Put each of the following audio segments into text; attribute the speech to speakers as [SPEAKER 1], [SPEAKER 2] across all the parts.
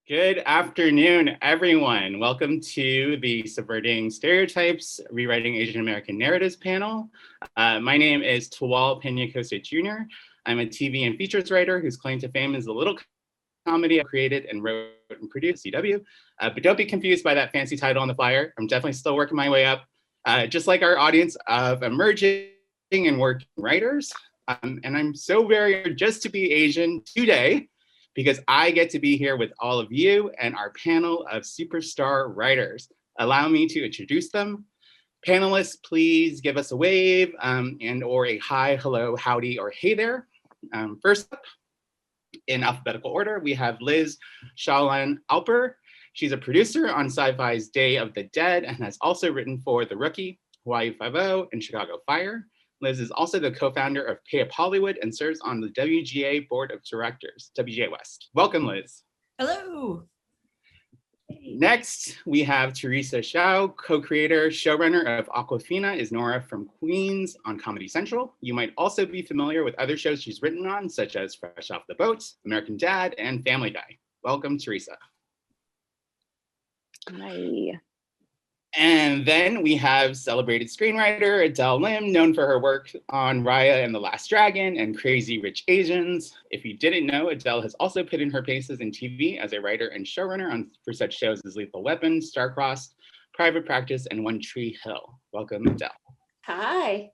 [SPEAKER 1] Good afternoon, everyone. Welcome to the Subverting Stereotypes, Rewriting Asian American Narratives panel. My name is Tawal Pena-Costa Jr. I'm a TV and features writer whose claim to fame is the little comedy I created and wrote and produced CW. But don't be confused by that fancy title on the flyer. I'm definitely still working my way up, just like our audience of emerging and working writers. And I'm so very honored just to be Asian today, because I get to be here with all of you and our panel of superstar writers. Allow me to introduce them. Panelists, please give us a wave and or a hi, hello, howdy, or hey there. First up, in alphabetical order, we have Liz Shaolan Alper. She's a producer on Sci-Fi's Day of the Dead and has also written for The Rookie, Hawaii Five-0, and Chicago Fire. Liz is also the co-founder of Pay Up Hollywood and serves on the WGA Board of Directors, WGA West. Welcome, Liz.
[SPEAKER 2] Hello.
[SPEAKER 1] Next, we have Teresa Hsiao, co-creator, showrunner of Awkwafina is Nora from Queens on Comedy Central. You might also be familiar with other shows she's written on, such as Fresh Off the Boat, American Dad, and Family Guy. Welcome, Teresa.
[SPEAKER 3] Hi.
[SPEAKER 1] And then we have celebrated screenwriter Adele Lim, known for her work on Raya and the Last Dragon and Crazy Rich Asians. If you didn't know, Adele has also put in her paces in TV as a writer and showrunner for such shows as Lethal Weapon, Star-Crossed, Private Practice, and One Tree Hill. Welcome, Adele.
[SPEAKER 3] Hi.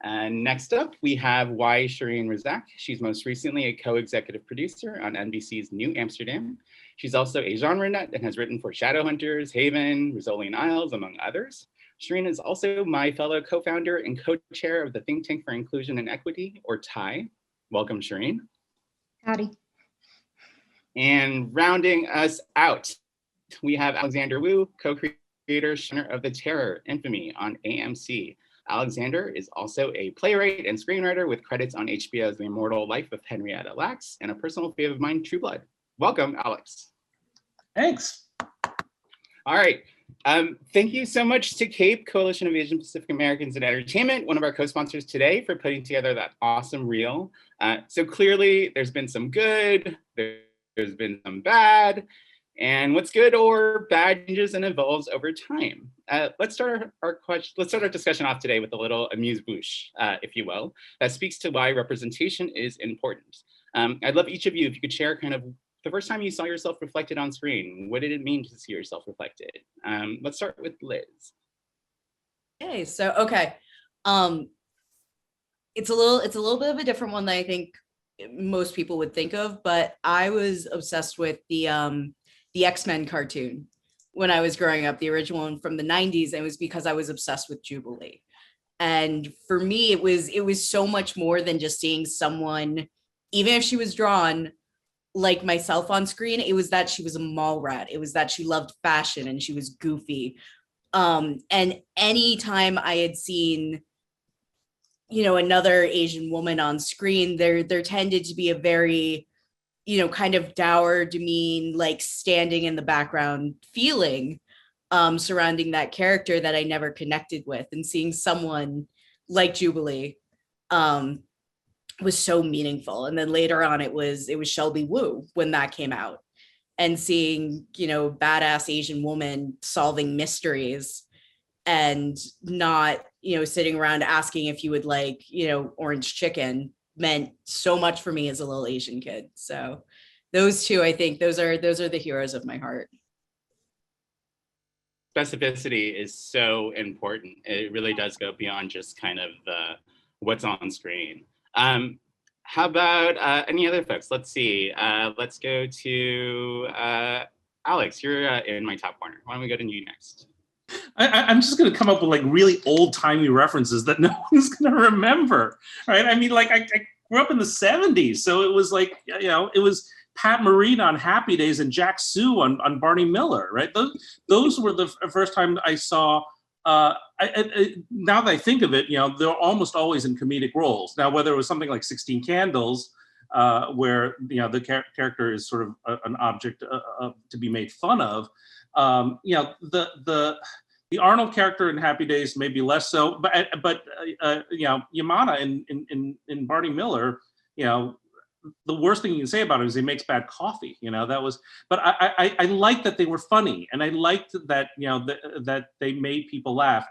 [SPEAKER 1] And next up, we have Shireen Razack. She's most recently a co-executive producer on NBC's New Amsterdam. She's also a genre nut and has written for Shadowhunters, Haven, Rizzoli and Isles, among others. Shireen is also my fellow co-founder and co-chair of the Think Tank for Inclusion and Equity, or TTIE. Welcome, Shireen.
[SPEAKER 4] Howdy.
[SPEAKER 1] And rounding us out, we have Alexander Wu, co-creator of The Terror, Infamy on AMC. Alexander is also a playwright and screenwriter with credits on HBO's The Immortal Life of Henrietta Lacks and a personal favorite of mine, True Blood. Welcome, Alex.
[SPEAKER 5] Thanks.
[SPEAKER 1] All right. Thank you so much to CAPE, Coalition of Asian Pacific Americans in Entertainment, one of our co-sponsors today, for putting together that awesome reel. So clearly there's been some good, there's been some bad, and what's good or bad changes and evolves over time. Let's start our discussion off today with a little amuse-bouche, if you will, that speaks to why representation is important. I'd love each of you if you could share kind of the first time you saw yourself reflected on screen. What did it mean to see yourself reflected? Let's start with Liz.
[SPEAKER 2] Okay, it's a little bit of a different one than I think most people would think of, but I was obsessed with the X-Men cartoon when I was growing up, the original one from the 90s, and it was because I was obsessed with Jubilee. And for me, it was so much more than just seeing someone, even if she was drawn like myself on screen. It was that she was a mall rat. It was that she loved fashion and she was goofy. And anytime I had seen, another Asian woman on screen, there tended to be a very, kind of dour, demean, like standing in the background feeling surrounding that character that I never connected with. And seeing someone like Jubilee was so meaningful. And then later on, it was Shelby Woo when that came out, and seeing, badass Asian woman solving mysteries and not, sitting around asking if you would like, orange chicken, meant so much for me as a little Asian kid. So those two, I think those are the heroes of my heart.
[SPEAKER 1] Specificity is so important. It really does go beyond just kind of what's on screen. How about any other folks? Let's see. Let's go to Alex. You're in my top corner. Why don't we go to you next?
[SPEAKER 5] I'm just going to come up with like really old-timey references that no one's going to remember, right? I mean, like I grew up in the 70s, so it was like, it was Pat Morita on Happy Days and Jack Sue on Barney Miller, right? Those were the first time I saw. Now that I think of it, they're almost always in comedic roles. Now, whether it was something like 16 Candles, where the character is sort of an object to be made fun of, the Arnold character in Happy Days maybe less so, but Yamada in Barney Miller, the worst thing you can say about him is he makes bad coffee. But I liked that they were funny, and I liked that that they made people laugh.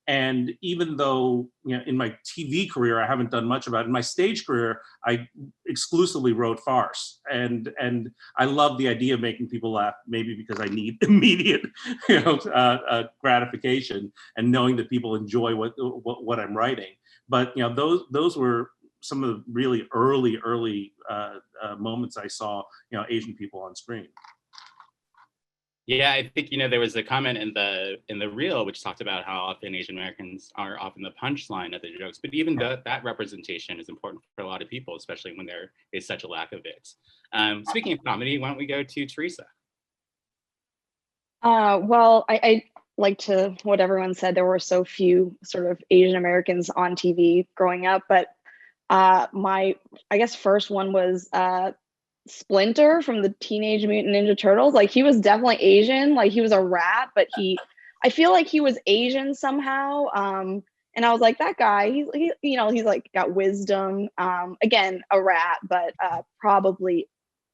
[SPEAKER 5] And even though in my TV career I haven't done much about it, in my stage career I exclusively wrote farce, and I love the idea of making people laugh, maybe because I need immediate gratification and knowing that people enjoy what I'm writing. But those were some of the really early moments I saw Asian people on screen.
[SPEAKER 1] Yeah, I think there was a comment in the reel which talked about how often Asian Americans are often the punchline of the jokes, but even that representation is important for a lot of people, especially when there is such a lack of it. Speaking of comedy, why don't we go to Teresa?
[SPEAKER 3] Well, I like to what everyone said. There were so few sort of Asian Americans on TV growing up, but my first one was Splinter from the Teenage Mutant Ninja Turtles. Like, he was definitely Asian, like he was a rat, but I feel like he was Asian somehow. And I was like, that guy, he's like got wisdom. Again, a rat, but probably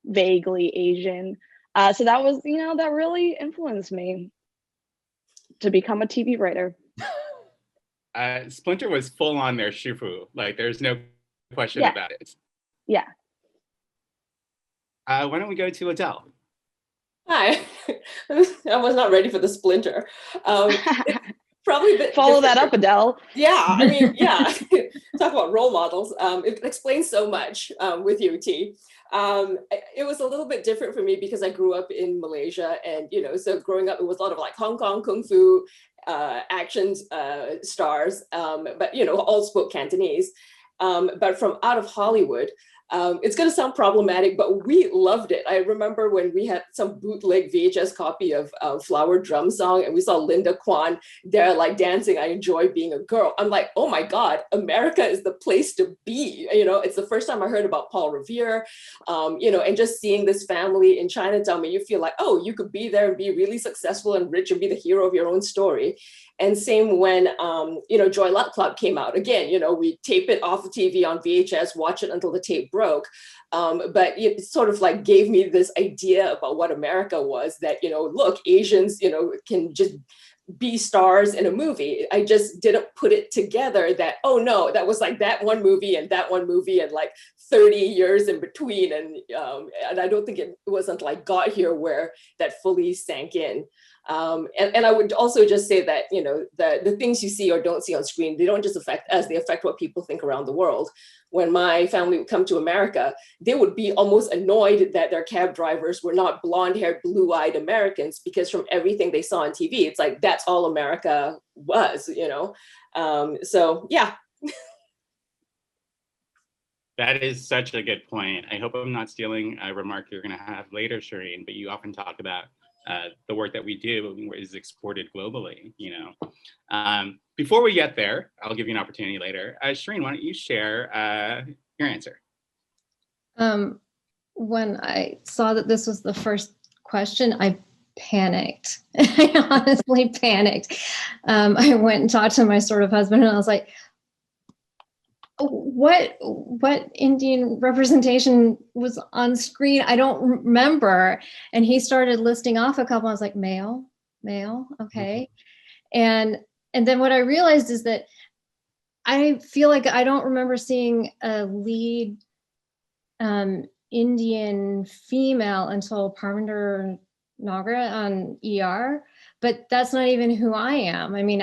[SPEAKER 3] vaguely Asian. So that was, that really influenced me to become a TV writer.
[SPEAKER 1] Splinter was full on their Shufu. Like, there's no question about it.
[SPEAKER 3] Yeah.
[SPEAKER 1] Why don't we go to Adele?
[SPEAKER 4] Hi. I was not ready for the Splinter. Probably a bit
[SPEAKER 3] follow
[SPEAKER 4] different.
[SPEAKER 3] that up, Adele.
[SPEAKER 4] Yeah, I mean, yeah. Talk about role models. It explains so much with you, T. It was a little bit different for me because I grew up in Malaysia, and so growing up it was a lot of like Hong Kong kung fu action stars, but all spoke Cantonese. But from out of Hollywood, it's going to sound problematic, but we loved it. I remember when we had some bootleg VHS copy of Flower Drum Song, and we saw Linda Kwan there like dancing, I Enjoy Being a Girl. I'm like, oh my God, America is the place to be. It's the first time I heard about Paul Revere, and just seeing this family in Chinatown, you feel like, oh, you could be there and be really successful and rich and be the hero of your own story. And same when, Joy Luck Club came out. Again, we tape it off the TV on VHS, watch it until the tape broke. But it sort of like gave me this idea about what America was, that, look, Asians, can just be stars in a movie. I just didn't put it together that, oh no, that was like that one movie and like 30 years in between. And I don't think it was until I got here where that fully sank in. And I would also just say that, the things you see or don't see on screen, they don't just affect us, they affect what people think around the world. When my family would come to America, they would be almost annoyed that their cab drivers were not blonde-haired, blue-eyed Americans, because from everything they saw on TV, it's like, that's all America was, So, yeah.
[SPEAKER 1] That is such a good point. I hope I'm not stealing a remark you're going to have later, Shireen, but you often talk about the work that we do is exported globally, Before we get there, I'll give you an opportunity later. Shireen, why don't you share your answer?
[SPEAKER 6] When I saw that this was the first question, I panicked. I honestly panicked. I went and talked to my sort of husband, and I was like, what Indian representation was on screen? I don't remember. And he started listing off a couple. I was like, male, okay. And then what I realized is that I feel like I don't remember seeing a lead Indian female until Parminder Nagra on ER, but that's not even who I am. I mean,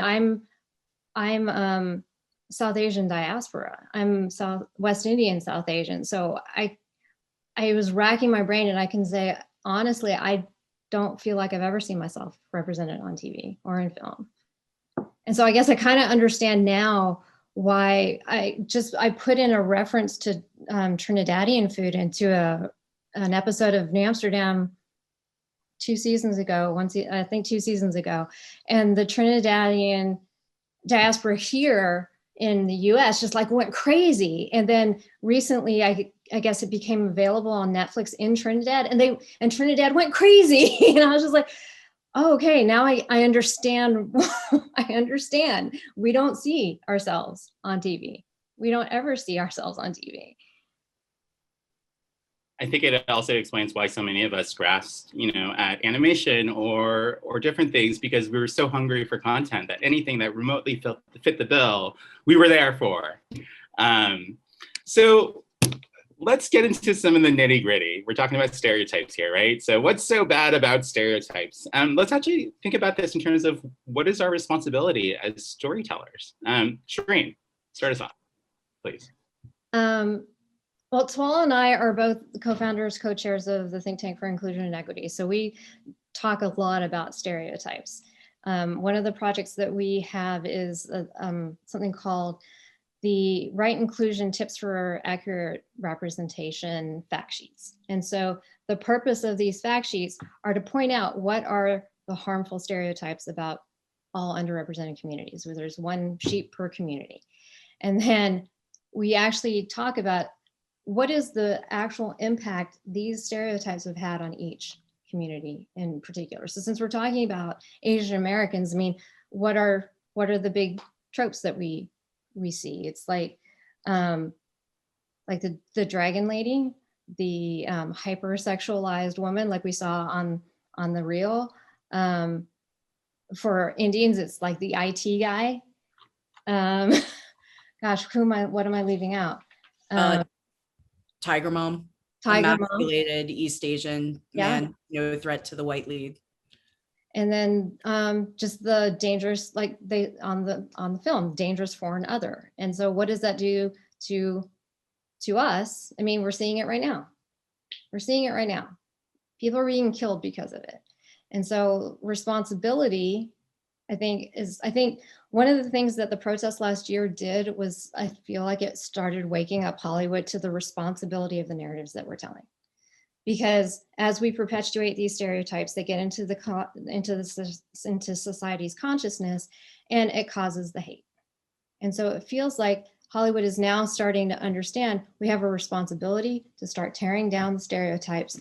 [SPEAKER 6] I'm South Asian diaspora. I'm West Indian South Asian. So I was racking my brain, and I can say, honestly, I don't feel like I've ever seen myself represented on TV or in film. And so I guess I kind of understand now why I put in a reference to Trinidadian food into an episode of New Amsterdam 2 seasons ago, I think 2 seasons ago. And the Trinidadian diaspora here in the US just like went crazy. And then recently, I guess it became available on Netflix in Trinidad, and Trinidad went crazy. And I was just like, oh, okay, now I understand. I understand. We don't see ourselves on TV. We don't ever see ourselves on TV.
[SPEAKER 1] I think it also explains why so many of us grasped, at animation or different things, because we were so hungry for content that anything that remotely fit the bill, we were there for. So let's get into some of the nitty gritty. We're talking about stereotypes here, right? So what's so bad about stereotypes? Let's actually think about this in terms of what is our responsibility as storytellers. Shireen, start us off, please.
[SPEAKER 6] Well, Tuwal and I are both co-founders, co-chairs of the Think Tank for Inclusion and Equity. So we talk a lot about stereotypes. One of the projects that we have is something called the Right Inclusion Tips for Accurate Representation fact sheets. And so the purpose of these fact sheets are to point out what are the harmful stereotypes about all underrepresented communities, where there's one sheet per community. And then we actually talk about what is the actual impact these stereotypes have had on each community in particular. So since we're talking about Asian Americans, I mean, what are the big tropes that we see? It's like the dragon lady, the hypersexualized woman, like we saw on the reel. For Indians, it's like the IT guy. Gosh, what am I leaving out?
[SPEAKER 2] Tiger Mom, emasculated East Asian man, no threat to the white lead.
[SPEAKER 6] And then just the dangerous, like they on the film, dangerous foreign other. And so what does that do to us? I mean, we're seeing it right now. People are being killed because of it. And so responsibility, I think one of the things that the protest last year did was, I feel like it started waking up Hollywood to the responsibility of the narratives that we're telling. Because as we perpetuate these stereotypes, they get into society's consciousness, and it causes the hate. And so it feels like Hollywood is now starting to understand we have a responsibility to start tearing down the stereotypes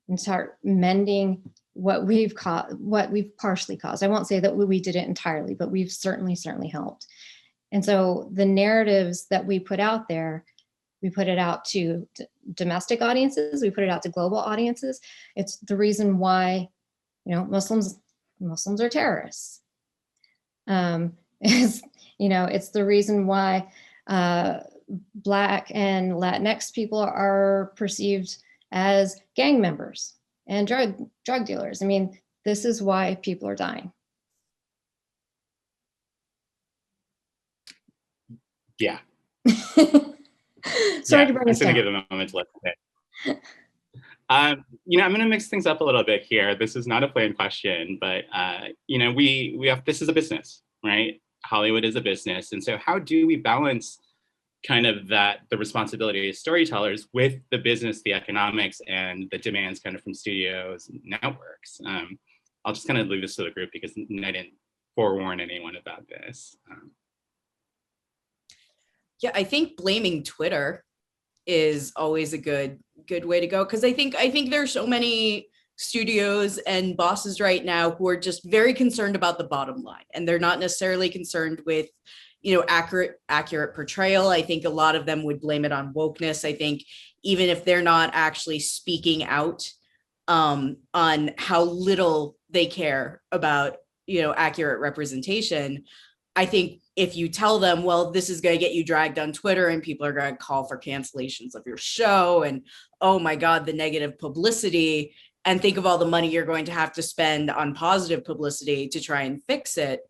[SPEAKER 6] and start mending what we've partially caused. I won't say that we did it entirely, but we've certainly helped. And so the narratives that we put out there, we put it out to domestic audiences, we put it out to global audiences. It's the reason why, Muslims are terrorists. It's the reason why Black and Latinx people are perceived as gang members and drug dealers. I mean, this is why people are dying.
[SPEAKER 1] Yeah.
[SPEAKER 6] Sorry to bring us down.
[SPEAKER 1] I'm going to give a moment to let it. I'm going to mix things up a little bit here. This is not a planned question, but we have, this is a business, right? Hollywood is a business, and so how do we balance kind of the responsibility as storytellers with the business, the economics, and the demands kind of from studios and networks? I'll just kind of leave this to the group because I didn't forewarn anyone about this.
[SPEAKER 2] Yeah, I think blaming Twitter is always a good way to go, because I think there's so many studios and bosses right now who are just very concerned about the bottom line, and they're not necessarily concerned with accurate portrayal. I think a lot of them would blame it on wokeness. I think even if they're not actually speaking out on how little they care about accurate representation, I think if you tell them, well, this is going to get you dragged on Twitter and people are going to call for cancellations of your show, and oh my God, the negative publicity, and think of all the money you're going to have to spend on positive publicity to try and fix it,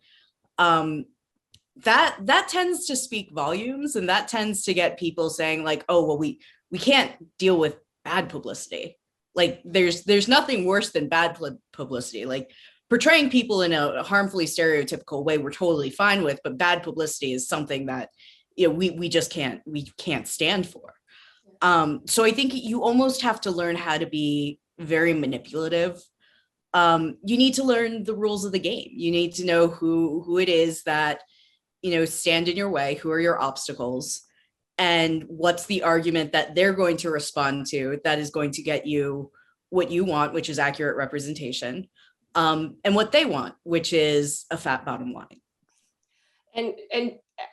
[SPEAKER 2] that tends to speak volumes, and that tends to get people saying like, oh, well, we can't deal with bad publicity. Like there's nothing worse than bad publicity. Like portraying people in a harmfully stereotypical way, we're totally fine with, but bad publicity is something that we just can't stand for. So I think you almost have to learn how to be very manipulative. You need to learn the rules of the game. You need to know who it is that stand in your way, who are your obstacles, and what's the argument that they're going to respond to that is going to get you what you want, which is accurate representation, and what they want, which is a fat bottom line.
[SPEAKER 4] And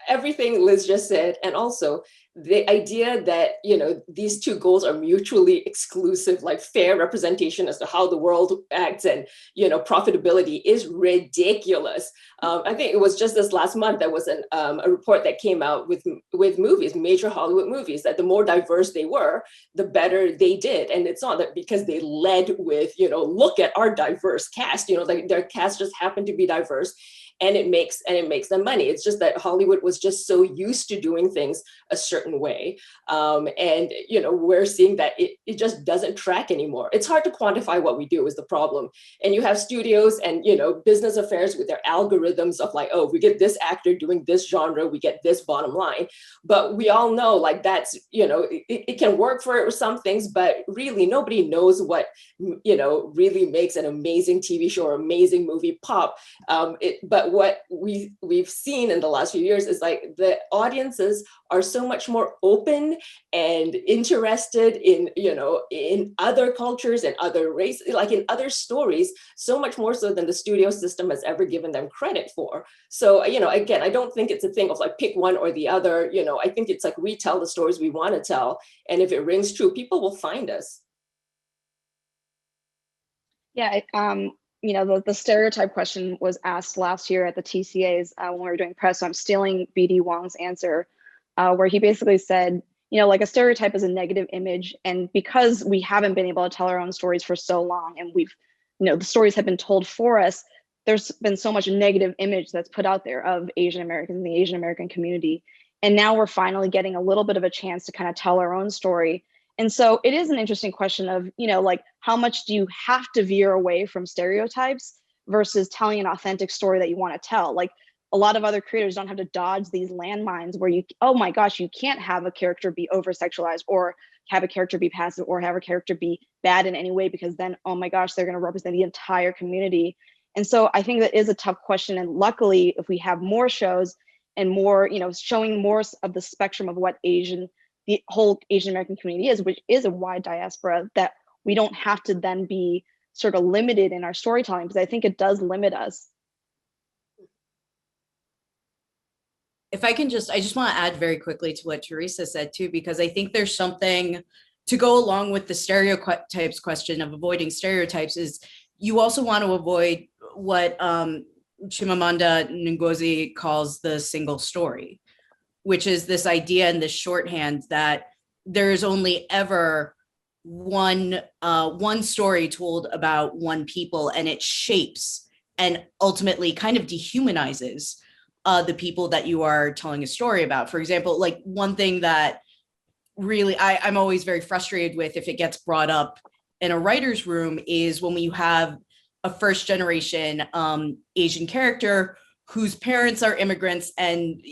[SPEAKER 4] everything Liz just said, and also the idea that, you know, these two goals are mutually exclusive, like fair representation as to how the world acts and, you know, profitability is ridiculous. I think it was just this last month, there was a report that came out with movies, major Hollywood movies, that the more diverse they were, the better they did. And it's not that because they led with, you know, look at our diverse cast, you know, like their cast just happened to be diverse. And it makes them money. It's just that Hollywood was just so used to doing things a certain way. And, you know, we're seeing that it just doesn't track anymore. It's hard to quantify what we do is the problem. And you have studios and, you know, business affairs with their algorithms of like, oh, we get this actor doing this genre, we get this bottom line. But we all know like that's, you know, it can work for some things, but really nobody knows what, you know, really makes an amazing TV show or amazing movie pop. But what we've seen in the last few years is like the audiences are so much more open and interested in, you know, in other cultures and other races, like in other stories, so much more so than the studio system has ever given them credit for. So, you know, again, I don't think it's a thing of like pick one or the other. You know, I think it's like we tell the stories we want to tell. And if it rings true, people will find us.
[SPEAKER 3] Yeah, you know, the stereotype question was asked last year at the TCAs when we were doing press. So I'm stealing BD Wong's answer, where he basically said, you know, like a stereotype is a negative image. And because we haven't been able to tell our own stories for so long, and we've, you know, the stories have been told for us, there's been so much negative image that's put out there of Asian Americans and the Asian American community. And now we're finally getting a little bit of a chance to kind of tell our own story. And so it is an interesting question of, you know, like how much do you have to veer away from stereotypes versus telling an authentic story that you want to tell? Like a lot of other creators don't have to dodge these landmines where you, oh my gosh, you can't have a character be over sexualized or have a character be passive or have a character be bad in any way, because then, oh my gosh, they're going to represent the entire community. And so I think that is a tough question. And luckily, if we have more shows and more, you know, showing more of the spectrum of what the whole Asian American community is, which is a wide diaspora, that we don't have to then be sort of limited in our storytelling, because I think it does limit us.
[SPEAKER 2] If I can I just want to add very quickly to what Teresa said too, because I think there's something to go along with the stereotypes question of avoiding stereotypes is you also want to avoid what Chimamanda Ngozi calls the single story, which is this idea in this shorthand that there's only ever one story told about one people, and it shapes and ultimately kind of dehumanizes the people that you are telling a story about. For example, like one thing that really I'm always very frustrated with if it gets brought up in a writer's room is when you have a first generation Asian character whose parents are immigrants and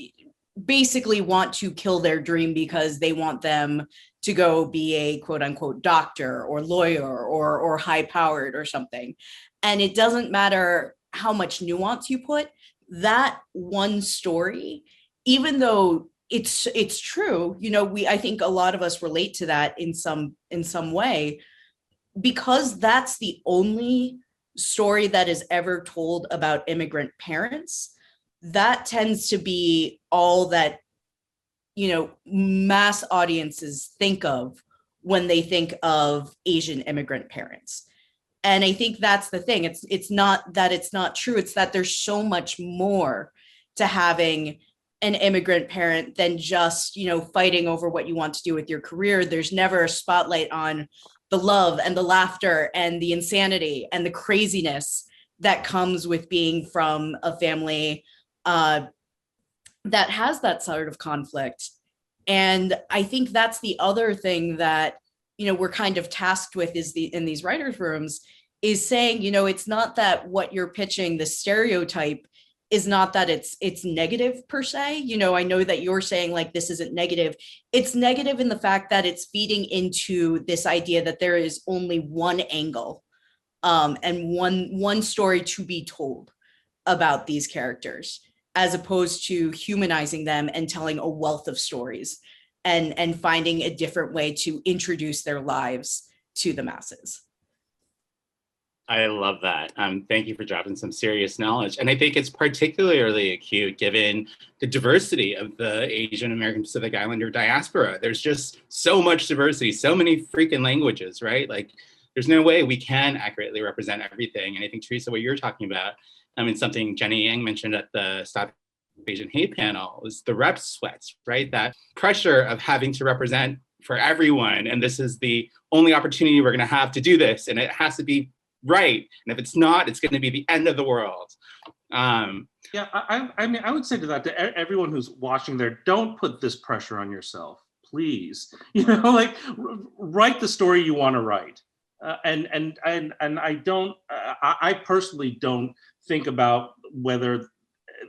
[SPEAKER 2] basically want to kill their dream because they want them to go be a quote unquote doctor or lawyer or high powered or something. And it doesn't matter how much nuance you put, that one story, even though it's true, you know, I think a lot of us relate to that in some way, because that's the only story that is ever told about immigrant parents. That tends to be all that, you know, mass audiences think of when they think of Asian immigrant parents. And I think that's the thing. It's not that it's not true. It's that there's so much more to having an immigrant parent than just, you know, fighting over what you want to do with your career. There's never a spotlight on the love and the laughter and the insanity and the craziness that comes with being from a family that has that sort of conflict. And I think that's the other thing that, you know, we're kind of tasked with in these writers' rooms is saying, you know, it's not that what you're pitching, the stereotype is not that it's negative per se. You know, I know that you're saying like, this isn't negative. It's negative in the fact that it's feeding into this idea that there is only one angle and one story to be told about these characters, as opposed to humanizing them and telling a wealth of stories and finding a different way to introduce their lives to the masses.
[SPEAKER 1] I love that. Thank you for dropping some serious knowledge. And I think it's particularly acute given the diversity of the Asian American Pacific Islander diaspora. There's just so much diversity, so many freaking languages, right? Like, there's no way we can accurately represent everything. And I think, Teresa, what you're talking about, and something Jenny Yang mentioned at the Stop Asian Hate panel, is the rep sweats, right? That pressure of having to represent for everyone. And this is the only opportunity we're going to have to do this. And it has to be right. And if it's not, it's going to be the end of the world.
[SPEAKER 5] Yeah, I mean, I would say to that, to everyone who's watching there, don't put this pressure on yourself, please. You know, like, write the story you want to write. And I don't, I personally don't think about whether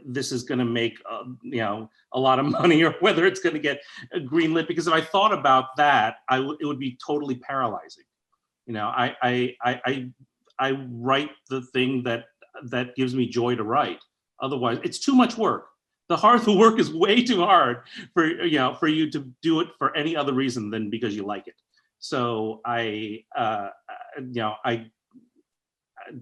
[SPEAKER 5] this is going to make you know, a lot of money or whether it's going to get greenlit, because if I thought about that, it would be totally paralyzing. You know, I write the thing that gives me joy to write. Otherwise, it's too much work. The work is way too hard for you to do it for any other reason than because you like it. So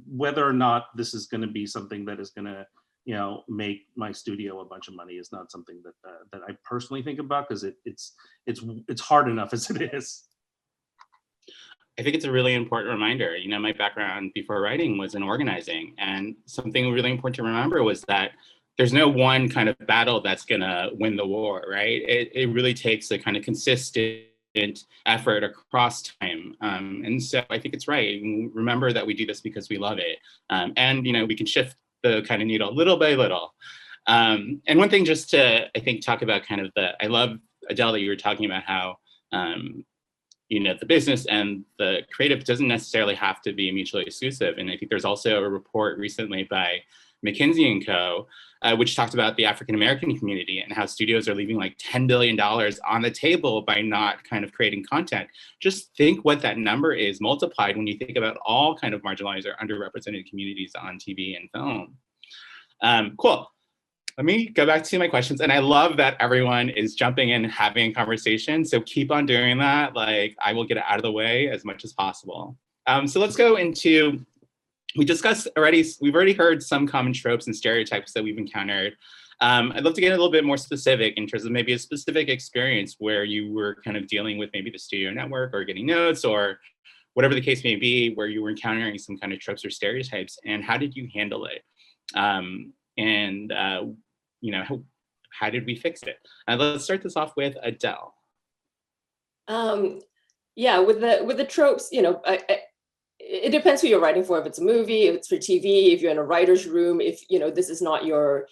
[SPEAKER 5] whether or not this is going to be something that is going to, you know, make my studio a bunch of money is not something that I personally think about, because it's hard enough as it is.
[SPEAKER 1] I think it's a really important reminder. You know, my background before writing was in organizing, and something really important to remember was that there's no one kind of battle that's gonna win the war, right? It really takes a kind of consistent effort across time. And so I think it's right. Remember that we do this because we love it. And, you know, we can shift the kind of needle little by little. And one thing just to, I think, talk about kind of I love, Adele, that you were talking about how, you know, the business and the creative doesn't necessarily have to be mutually exclusive. And I think there's also a report recently by McKinsey & Co., which talked about the African-American community and how studios are leaving like $10 billion on the table by not kind of creating content. Just think what that number is multiplied when you think about all kind of marginalized or underrepresented communities on TV and film. Cool. Let me go back to my questions. And I love that everyone is jumping in and having a conversation. So keep on doing that. Like, I will get it out of the way as much as possible. So let's go into, we've already heard some common tropes and stereotypes that we've encountered. I'd love to get a little bit more specific in terms of maybe a specific experience where you were kind of dealing with maybe the studio network or getting notes or whatever the case may be, where you were encountering some kind of tropes or stereotypes, and how did you handle it? You know, how did we fix it? Let's start this off with Adele.
[SPEAKER 4] Yeah, with the tropes, you know, it depends who you're writing for. If it's a movie, if it's for TV, if you're in a writer's room, if, you know, this is not your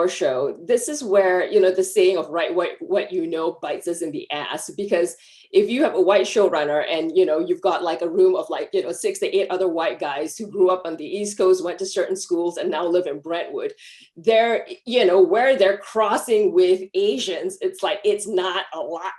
[SPEAKER 4] show. This is where, you know, the saying of write what you know bites us in the ass. Because if you have a white showrunner and, you know, you've got like a room of like, you know, 6 to 8 other white guys who grew up on the East Coast, went to certain schools and now live in Brentwood, they're, you know, where they're crossing with Asians, it's like, it's not a lot.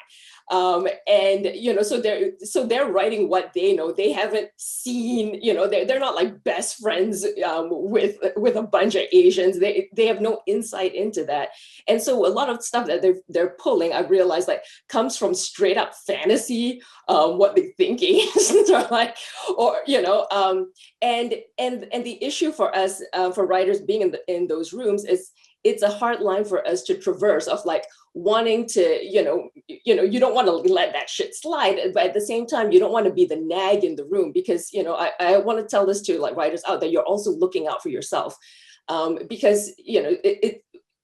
[SPEAKER 4] And, you know, so they're writing what they know. They haven't seen, you know, they're not like best friends with a bunch of Asians. They have no insight into that. And so a lot of stuff that they're pulling, I've realized, like, comes from straight up fantasy, what they think Asians are like, or, you know, and the issue for us, for writers being in those rooms, is it's a hard line for us to traverse of like wanting to, you know, you don't want to let that shit slide, but at the same time, you don't want to be the nag in the room, because, you know, I want to tell this to like writers out there, you're also looking out for yourself, because, you know,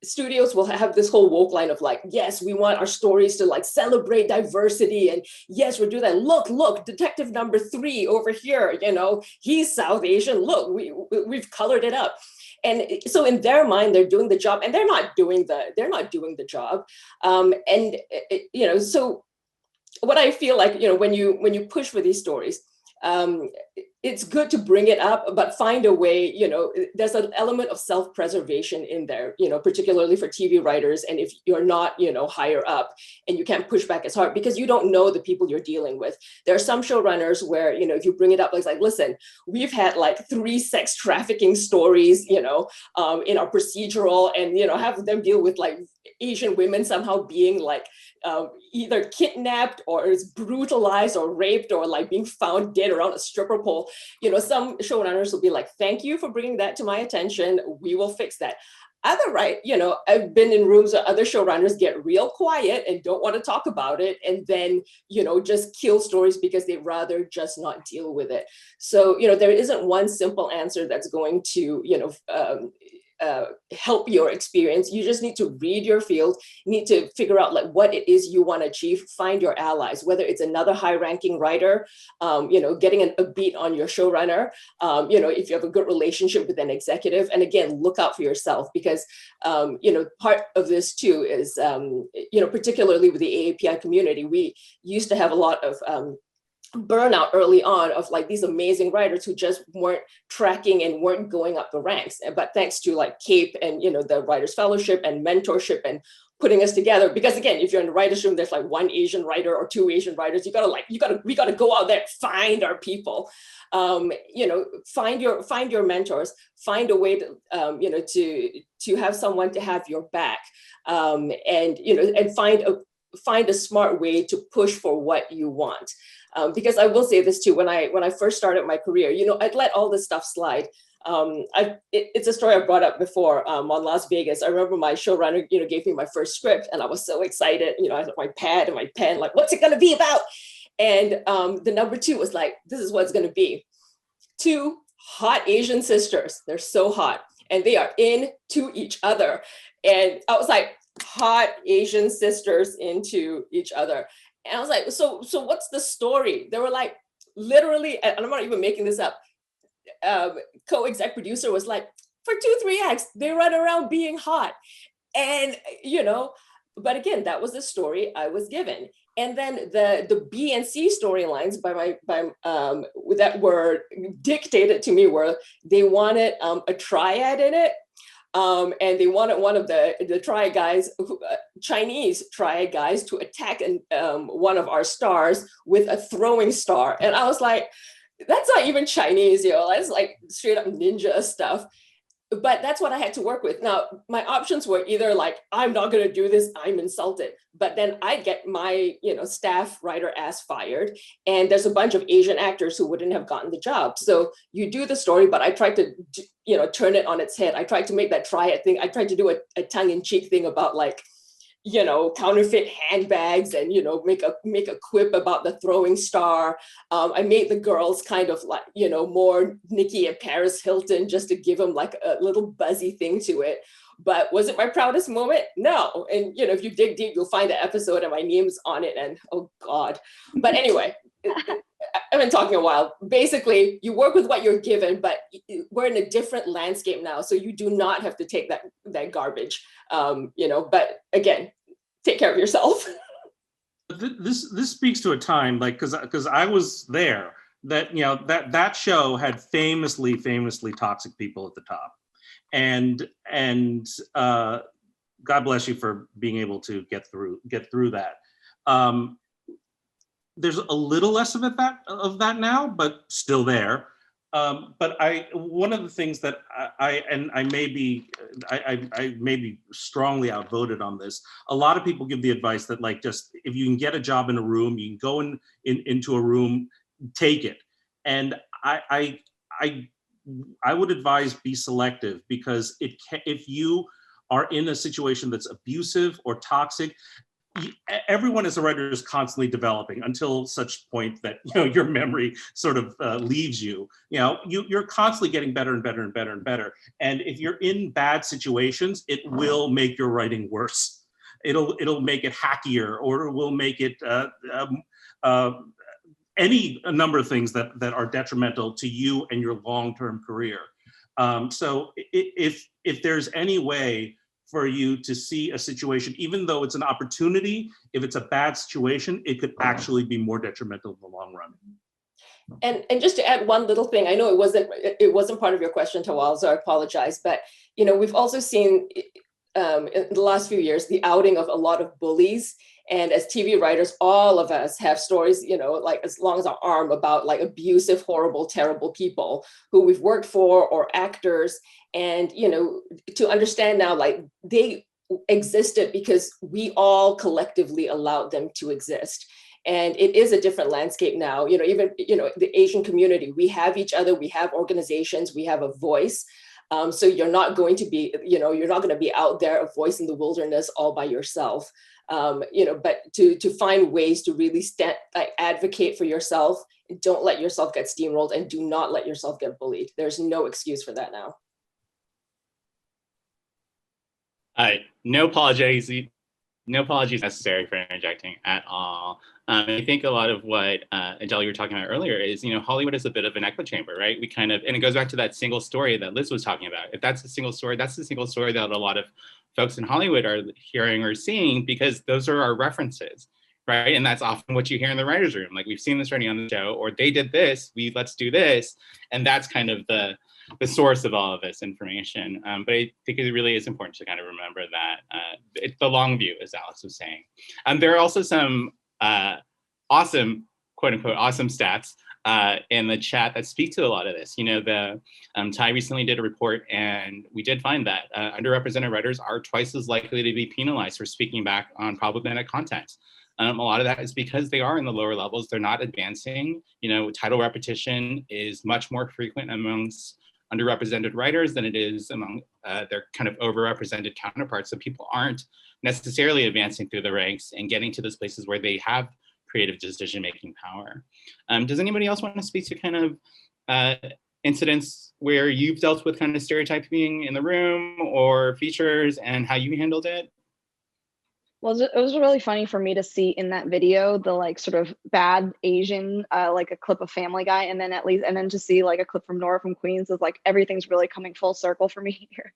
[SPEAKER 4] studios will have this whole woke line of like, yes, we want our stories to like celebrate diversity, and yes, we're doing that. Look, detective number 3 over here, you know, he's South Asian. Look, we've colored it up. And so in their mind, they're doing the job, and they're not doing the job. You know, so what I feel like, you know, when you push for these stories, it's good to bring it up, but find a way, you know, there's an element of self-preservation in there, you know, particularly for TV writers. And if you're not, you know, higher up and you can't push back as hard because you don't know the people you're dealing with. There are some showrunners where, you know, if you bring it up, it's like, listen, we've had like 3 sex trafficking stories, you know, in our procedural, and, you know, have them deal with like Asian women somehow being like either kidnapped or is brutalized or raped or like being found dead around a stripper pole, you know, some showrunners will be like, thank you for bringing that to my attention. We will fix that. You know, I've been in rooms where other showrunners get real quiet and don't want to talk about it, and then, you know, just kill stories because they'd rather just not deal with it. So, you know, there isn't one simple answer that's going to, you know, help your experience. You just need to read your field, need to figure out like what it is you want to achieve, find your allies, whether it's another high-ranking writer, you know, getting a beat on your showrunner, you know, if you have a good relationship with an executive, and again, look out for yourself, because, you know, part of this too is, you know, particularly with the AAPI community, we used to have a lot of burnout early on of like these amazing writers who just weren't tracking and weren't going up the ranks. But thanks to like CAPE and, you know, the Writers Fellowship and mentorship and putting us together, because again, if you're in the writer's room, there's like one Asian writer or two Asian writers, we gotta go out there, find our people, you know, find your mentors, find a way to, you know, to have someone to have your back, and, you know, and find a smart way to push for what you want. Because I will say this too, when I first started my career, you know, I'd let all this stuff slide. It's a story I brought up before on Las Vegas. I remember my showrunner, you know, gave me my first script, and I was so excited. You know, I had my pad and my pen, like, what's it going to be about? And the number 2 was like, this is what it's going to be. 2 hot Asian sisters. They're so hot, and they are into each other. And I was like, hot Asian sisters into each other. And I was like, so what's the story? They were like, literally, and I'm not even making this up, co-exec producer was like, for 2-3 acts, they run around being hot. And, you know, but again, that was the story I was given. And then the B and C storylines that were dictated to me were they wanted a triad in it. And they wanted one of the triad guys, Chinese triad guys, to attack one of our stars with a throwing star. And I was like, that's not even Chinese, you know, that's like straight up ninja stuff. But that's what I had to work with. Now, my options were either like, I'm not going to do this, I'm insulted. But then I'd get my, you know, staff writer ass fired. And there's a bunch of Asian actors who wouldn't have gotten the job. So you do the story, but I tried to, you know, turn it on its head. I tried to make that triad thing. I tried to do a tongue-in-cheek thing about like, you know, counterfeit handbags and, you know, make a quip about the throwing star. I made the girls kind of like, you know, more Nikki and Paris Hilton, just to give them like a little buzzy thing to it. But was it my proudest moment? No. And, you know, if you dig deep, you'll find the episode and my name's on it, and oh God. But anyway, I've been talking a while. Basically, you work with what you're given, but we're in a different landscape now. So you do not have to take that garbage, you know, but again, take care of yourself.
[SPEAKER 5] This speaks to a time, like, because I was there, that, you know, that show had famously toxic people at the top. And God bless you for being able to get through that. There's a little less of that now, but still there. But one of the things that I may be strongly outvoted on this. A lot of people give the advice that, like, just if you can get a job in a room, you can go into a room, take it. And I would advise be selective, because if you are in a situation that's abusive or toxic, everyone as a writer is constantly developing until such point that, you know, your memory sort of leaves you. You know, you're constantly getting better and better and better and better. And if you're in bad situations, it will make your writing worse. It'll make it hackier, or it will make it a number of things that are detrimental to you and your long-term career. So if there's any way for you to see a situation, even though it's an opportunity, if it's a bad situation, it could actually be more detrimental in the long run.
[SPEAKER 4] And just to add one little thing, I know it wasn't part of your question, Tawal, so I apologize, but, you know, we've also seen in the last few years the outing of a lot of bullies. And as TV writers, all of us have stories, you know, like as long as our arm, about like abusive, horrible, terrible people who we've worked for, or actors. And, you know, to understand now, like existed because we all collectively allowed them to exist. And it is a different landscape now. Even the Asian community, we have each other, we have organizations, we have a voice. So you're not going to be, you're not going to be out there, a voice in the wilderness all by yourself. But to find ways to really advocate for yourself, don't let yourself get steamrolled, and do not let yourself get bullied. There's no excuse for that now.
[SPEAKER 1] No apologies necessary for interjecting at all. I think a lot of what Adele, you were talking about earlier is, Hollywood is a bit of an echo chamber, right? And it goes back to that single story that Liz was talking about. If that's a single story, that's the single story that a lot of folks in Hollywood are hearing or seeing, because those are our references, right? And that's often what you hear in the writer's room. Like, we've seen this already on the show, or they did this, let's do this. And that's kind of the source of all of this information. But I think it really is important to kind of remember that it's the long view, as Alex was saying. There are also some awesome, quote unquote, awesome stats in the chat that speak to a lot of this. The TTIE recently did a report, and we did find that underrepresented writers are twice as likely to be penalized for speaking back on problematic content. A lot of that is because they are in the lower levels, they're not advancing. Title repetition is much more frequent amongst underrepresented writers than it is among their kind of overrepresented counterparts. So people aren't necessarily advancing through the ranks and getting to those places where they have creative decision-making power. Does anybody else want to speak to kind of incidents where you've dealt with kind of stereotyping in the room or features and how you handled it?
[SPEAKER 3] Well, it was really funny for me to see in that video the sort of bad Asian, like a clip of Family Guy, and then to see like a clip from Nora from Queens is like everything's really coming full circle for me here.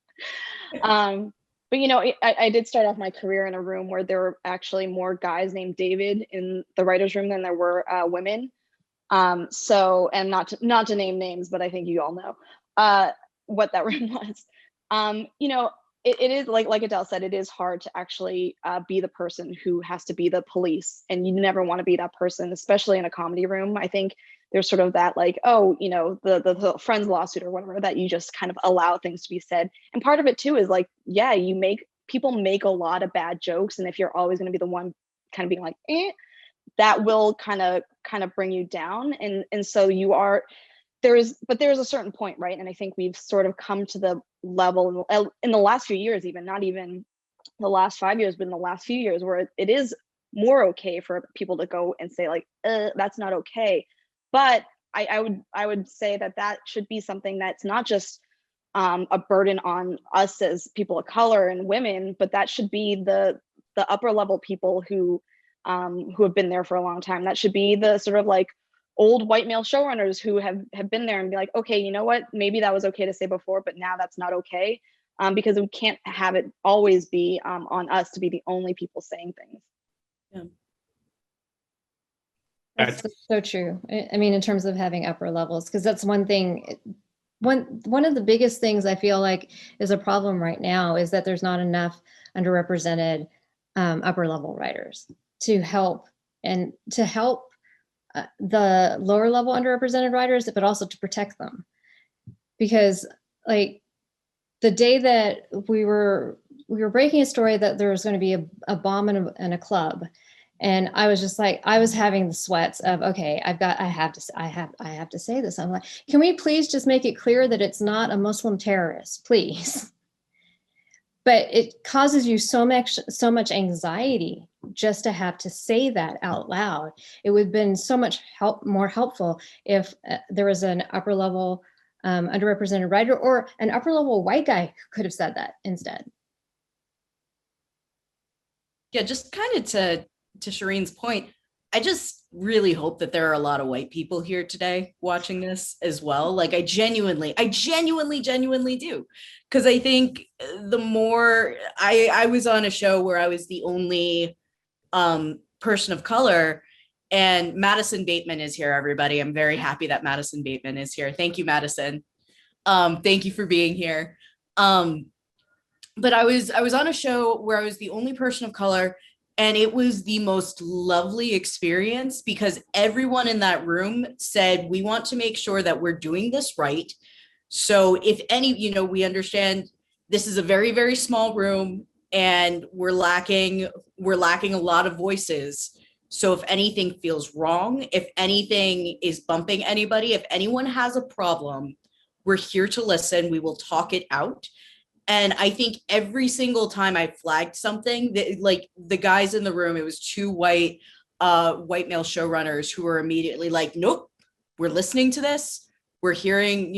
[SPEAKER 3] But I did start off my career in a room where there were actually more guys named David in the writers' room than there were women. So, and not to name names, but I think you all know what that room was. It is like Adele said, it is hard to actually be the person who has to be the police, and you never want to be that person, especially in a comedy room. I think there's sort of that the Friends lawsuit or whatever, that you just kind of allow things to be said. And part of it too is people make a lot of bad jokes, and if you're always going to be the one kind of being like, that will kind of bring you down, and so you are. There's a certain point, right? And I think we've sort of come to the level in the last few years, even not even the last 5 years, but in the last few years, where it is more okay for people to go and say like, that's not okay. But I would say that should be something that's not just a burden on us as people of color and women, but that should be the upper level people who have been there for a long time. That should be the sort of like old white male showrunners who have been there and be like, okay, you know what, maybe that was okay to say before, but now that's not okay, because we can't have it always be on us to be the only people saying things.
[SPEAKER 2] Yeah.
[SPEAKER 6] That's so true. I mean, in terms of having upper levels, because that's one thing. One of the biggest things I feel like is a problem right now is that there's not enough underrepresented upper level writers to help the lower level underrepresented writers, but also to protect them. Because like the day that we were breaking a story that there was going to be a bomb in a club, and I was just like, I was having the sweats of, okay, I have to say this. I'm like, can we please just make it clear that it's not a Muslim terrorist, please? But it causes you so much anxiety just to have to say that out loud. It would have been so much more helpful if there was an upper level underrepresented writer or an upper level white guy who could have said that instead.
[SPEAKER 2] Yeah, just kind of to Shireen's point, I just really hope that there are a lot of white people here today watching this as well. Like I genuinely do. Because I think the more I was on a show where I was the only person of color, and Madison Bateman is here, everybody. I'm very happy that Madison Bateman is here. Thank you, Madison. Thank you for being here. But I was on a show where I was the only person of color, and it was the most lovely experience because everyone in that room said, we want to make sure that we're doing this right. So if any, we understand this is a very, very small room and we're lacking a lot of voices. So if anything feels wrong, if anything is bumping anybody, if anyone has a problem, we're here to listen. We will talk it out. And I think every single time I flagged something, that, like the guys in the room, it was two white male showrunners who were immediately like, nope, we're listening to this. We're hearing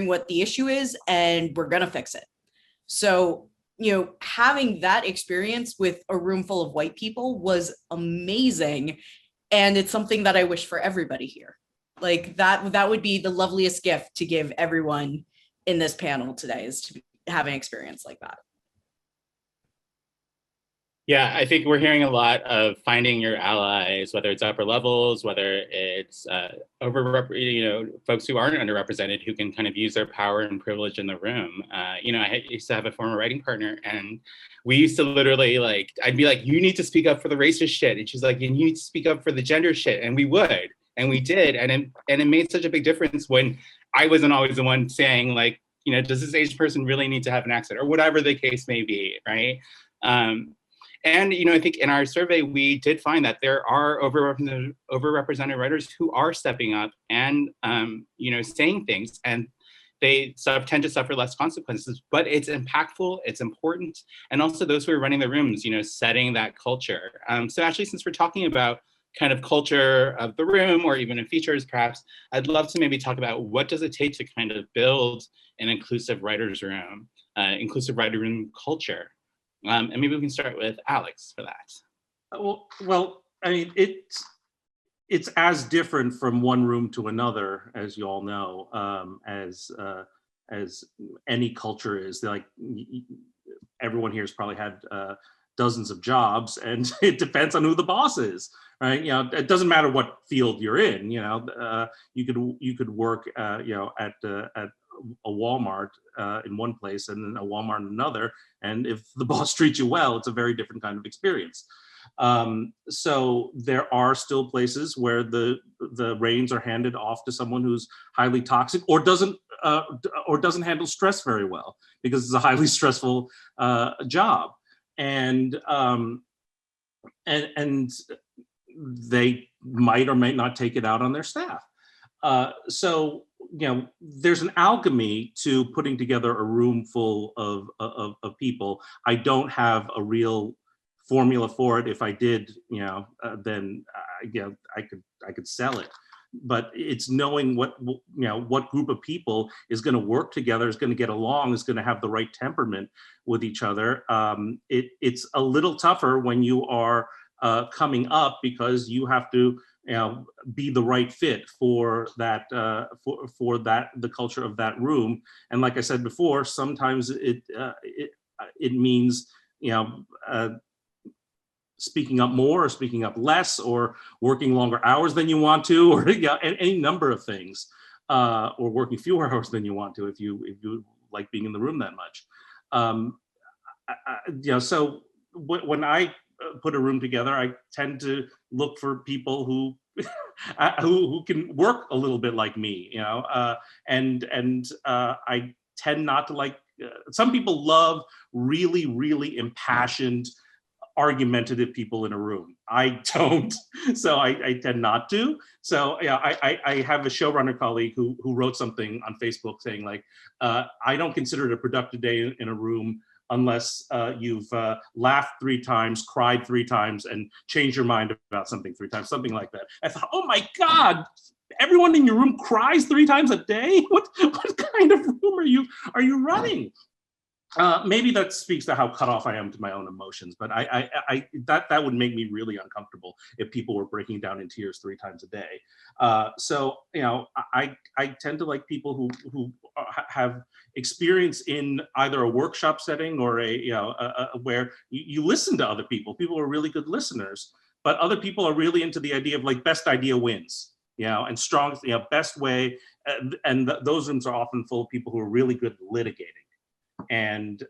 [SPEAKER 2] what the issue is, and we're going to fix it. So, having that experience with a room full of white people was amazing. And it's something that I wish for everybody here. Like that would be the loveliest gift to give everyone in this panel today, is to have an experience like that.
[SPEAKER 1] Yeah, I think we're hearing a lot of finding your allies, whether it's upper levels, whether it's folks who aren't underrepresented, who can kind of use their power and privilege in the room. I used to have a former writing partner, and we used to literally I'd be like, you need to speak up for the racist shit. And she's like, you need to speak up for the gender shit. And we would, and we did. And it made such a big difference when I wasn't always the one saying does this Asian person really need to have an accent, or whatever the case may be, right? And I think in our survey, we did find that there are overrepresented writers who are stepping up and saying things, and they tend to suffer less consequences. But it's impactful, it's important, and also those who are running the rooms, setting that culture. So actually, since we're talking about kind of culture of the room, or even in features, perhaps, I'd love to maybe talk about what does it take to kind of build an inclusive writer's room, inclusive writer room culture. And maybe we can start with Alex for that.
[SPEAKER 5] Well, I mean, it's as different from one room to another, as you all know, as any culture is. Like, everyone here has probably had dozens of jobs, and it depends on who the boss is, right? It doesn't matter what field you're in. You could work, at a Walmart in one place and then a Walmart in another, and if the boss treats you well, it's a very different kind of experience. So there are still places where the reins are handed off to someone who's highly toxic or doesn't handle stress very well, because it's a highly stressful job, and they might or might not take it out on their staff. So there's an alchemy to putting together a room full of people. I don't have a real formula for it. If I did, then I could sell it. But it's knowing what group of people is going to work together, is going to get along, is going to have the right temperament with each other. It's a little tougher when you are coming up, because you have to be the right fit for that the culture of that room. And like I said before, sometimes it means speaking up more or speaking up less, or working longer hours than you want to, or any number of things, or working fewer hours than you want to if you like being in the room that much. So when I put a room together, I tend to look for people who who can work a little bit like me, and I tend not to like. Some people love really, really impassioned, argumentative people in a room. I don't, so I tend not to. So I have a showrunner colleague who wrote something on Facebook saying I don't consider it a productive day in a room unless you've laughed 3 times, cried 3 times, and changed your mind about something 3 times, something like that. I thought, oh my God, everyone in your room cries 3 times a day? What kind of room are you running? Maybe that speaks to how cut off I am to my own emotions, but that would make me really uncomfortable if people were breaking down in tears 3 times a day. So I tend to like people who have experience in either a workshop setting or where you listen to other people. People are really good listeners, but other people are really into the idea of best idea wins, and strong, best way, and those rooms are often full of people who are really good at litigating. And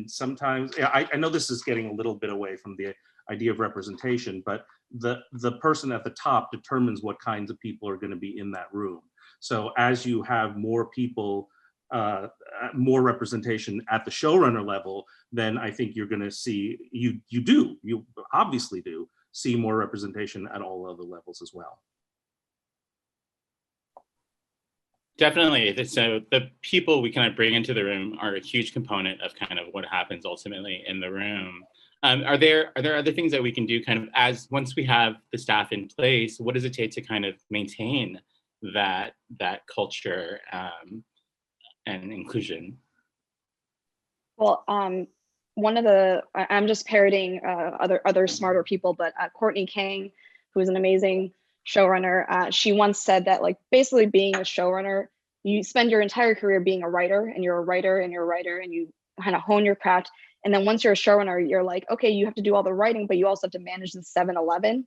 [SPEAKER 5] sometimes, I know this is getting a little bit away from the idea of representation, but the person at the top determines what kinds of people are going to be in that room. So as you have more people more representation at the showrunner level, then I think you're going to see, you obviously do see more representation at all other levels as well.
[SPEAKER 1] Definitely. So the people we kind of bring into the room are a huge component of kind of what happens ultimately in the room. Are there other things that we can do kind of as once we have the staff in place, what does it take to kind of maintain that culture and inclusion?
[SPEAKER 3] Well, one of the, I'm just parroting other smarter people, but Courtney Kang, who is an amazing showrunner, she once said that like basically being a showrunner, you spend your entire career being a writer, and you're a writer and you're a writer, and you kind of hone your craft. And then once you're a showrunner, you're like, okay, you have to do all the writing, but you also have to manage the 7-Eleven.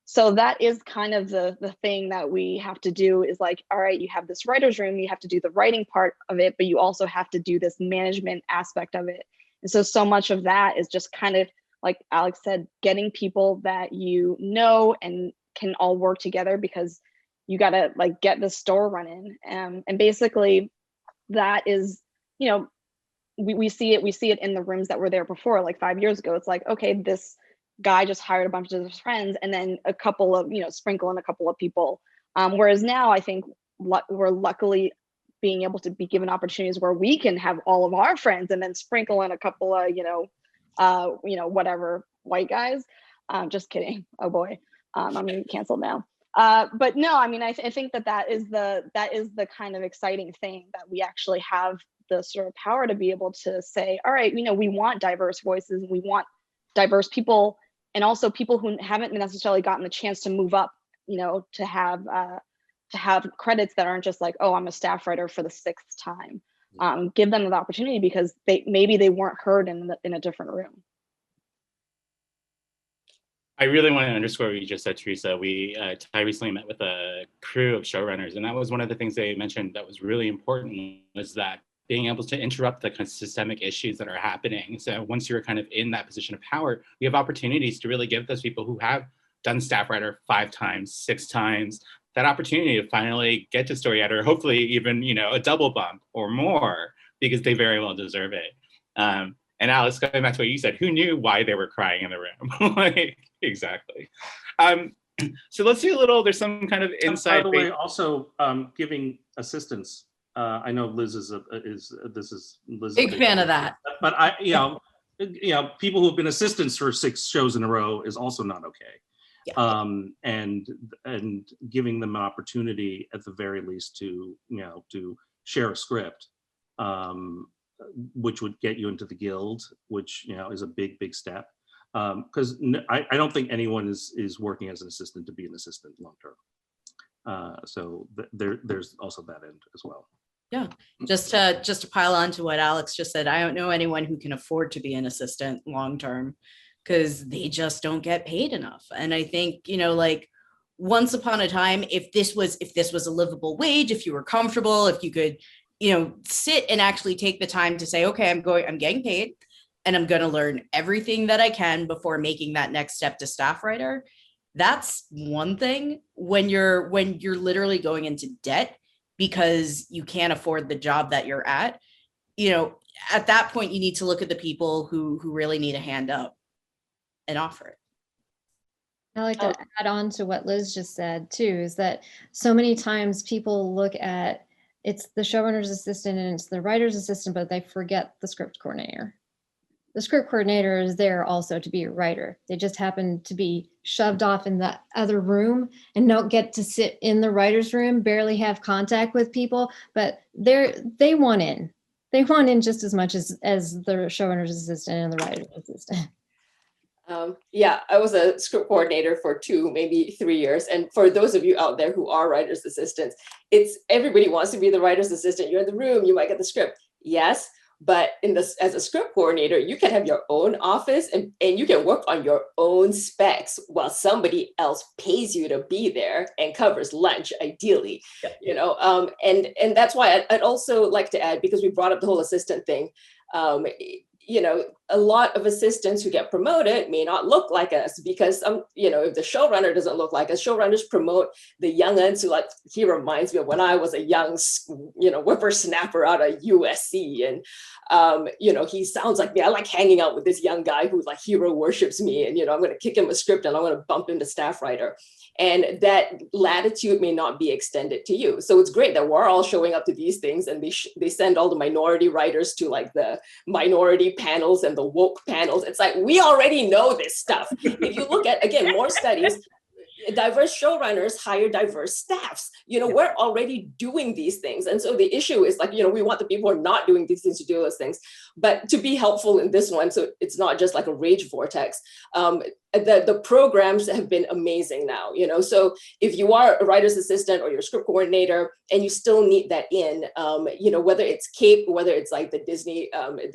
[SPEAKER 3] So that is kind of the thing that we have to do is like, all right, you have this writer's room, you have to do the writing part of it, but you also have to do this management aspect of it. And so much of that is just kind of like Alex said, getting people that you know and can all work together, because you got to like get the store running. And basically that is, you know, we see it in the rooms that were there before, like 5 years ago. It's like, okay, this guy just hired a bunch of his friends and then a couple of, you know, sprinkle in a couple of people. Whereas now I think we're luckily being able to be given opportunities where we can have all of our friends and then sprinkle in a couple of, whatever white guys. Just kidding. Oh boy. I'm gonna get canceled now. But no, I mean, I think that is the kind of exciting thing, that we actually have the sort of power to be able to say, all right, you know, we want diverse voices, we want diverse people, and also people who haven't necessarily gotten the chance to move up, you know, to have credits that aren't just like, oh, I'm a staff writer for the 6th time. Give them the opportunity because maybe they weren't heard in a different room.
[SPEAKER 1] I really want to underscore what you just said, Teresa. I recently met with a crew of showrunners, and that was one of the things they mentioned that was really important, was that being able to interrupt the kind of systemic issues that are happening. So once you're kind of in that position of power, you have opportunities to really give those people who have done staff writer 5 times, 6 times, that opportunity to finally get to story editor, hopefully even, you know, a double bump or more, because they very well deserve it. And Alex, going back to what you said, who knew why they were crying in the room? Like, exactly. So let's do there's some kind of insight.
[SPEAKER 5] By the way, also giving assistance. I know Liz is
[SPEAKER 2] Big fan of that.
[SPEAKER 5] But people who've been assistants for 6 shows in a row is also not okay. Yeah. And giving them an opportunity at the very least to share a script, which would get you into the guild, which is a big step. Because I don't think anyone is working as an assistant to be an assistant long term. So there's also that end as well.
[SPEAKER 2] Yeah, just to pile on to what Alex just said, I don't know anyone who can afford to be an assistant long term, because they just don't get paid enough. And I think, like once upon a time, if this was a livable wage, if you were comfortable, if you could, sit and actually take the time to say, okay, I'm getting paid and I'm going to learn everything that I can before making that next step to staff writer. That's one thing. When you're literally going into debt because you can't afford the job that you're at, at that point, you need to look at the people who really need a hand up and offer it.
[SPEAKER 6] I like to add on to what Liz just said too, is that so many times people look at it's the showrunner's assistant and it's the writer's assistant, but they forget the script coordinator. The script coordinator is there also to be a writer. They just happen to be shoved off in the other room and don't get to sit in the writer's room, barely have contact with people, but they want in. They want in just as much as the showrunner's assistant and the writer's assistant.
[SPEAKER 4] Yeah, I was a script coordinator for 2, maybe 3 years. And for those of you out there who are writer's assistants, everybody wants to be the writer's assistant. You're in the room, you might get the script. Yes, but as a script coordinator, you can have your own office and you can work on your own specs while somebody else pays you to be there and covers lunch, ideally. Yeah. And that's why I'd also like to add, because we brought up the whole assistant thing, a lot of assistants who get promoted may not look like us because if the showrunner doesn't look like us, showrunners promote the young'uns who, like, he reminds me of when I was a young, whippersnapper out of USC, and he sounds like me. I like hanging out with this young guy who, like, hero worships me, and I'm going to kick him a script and I'm going to bump him to staff writer. And that latitude may not be extended to you. So it's great that we're all showing up to these things, and they send all the minority writers to, like, the minority panels and the woke panels. It's like, we already know this stuff. If you look at, again, more studies, diverse showrunners hire diverse staffs. We're already doing these things. And so the issue is, like, we want the people who are not doing these things to do those things. But to be helpful in this one, so it's not just like a rage vortex, the programs have been amazing now, so if you are a writer's assistant or you're a script coordinator and you still need that in, whether it's CAPE, whether it's like the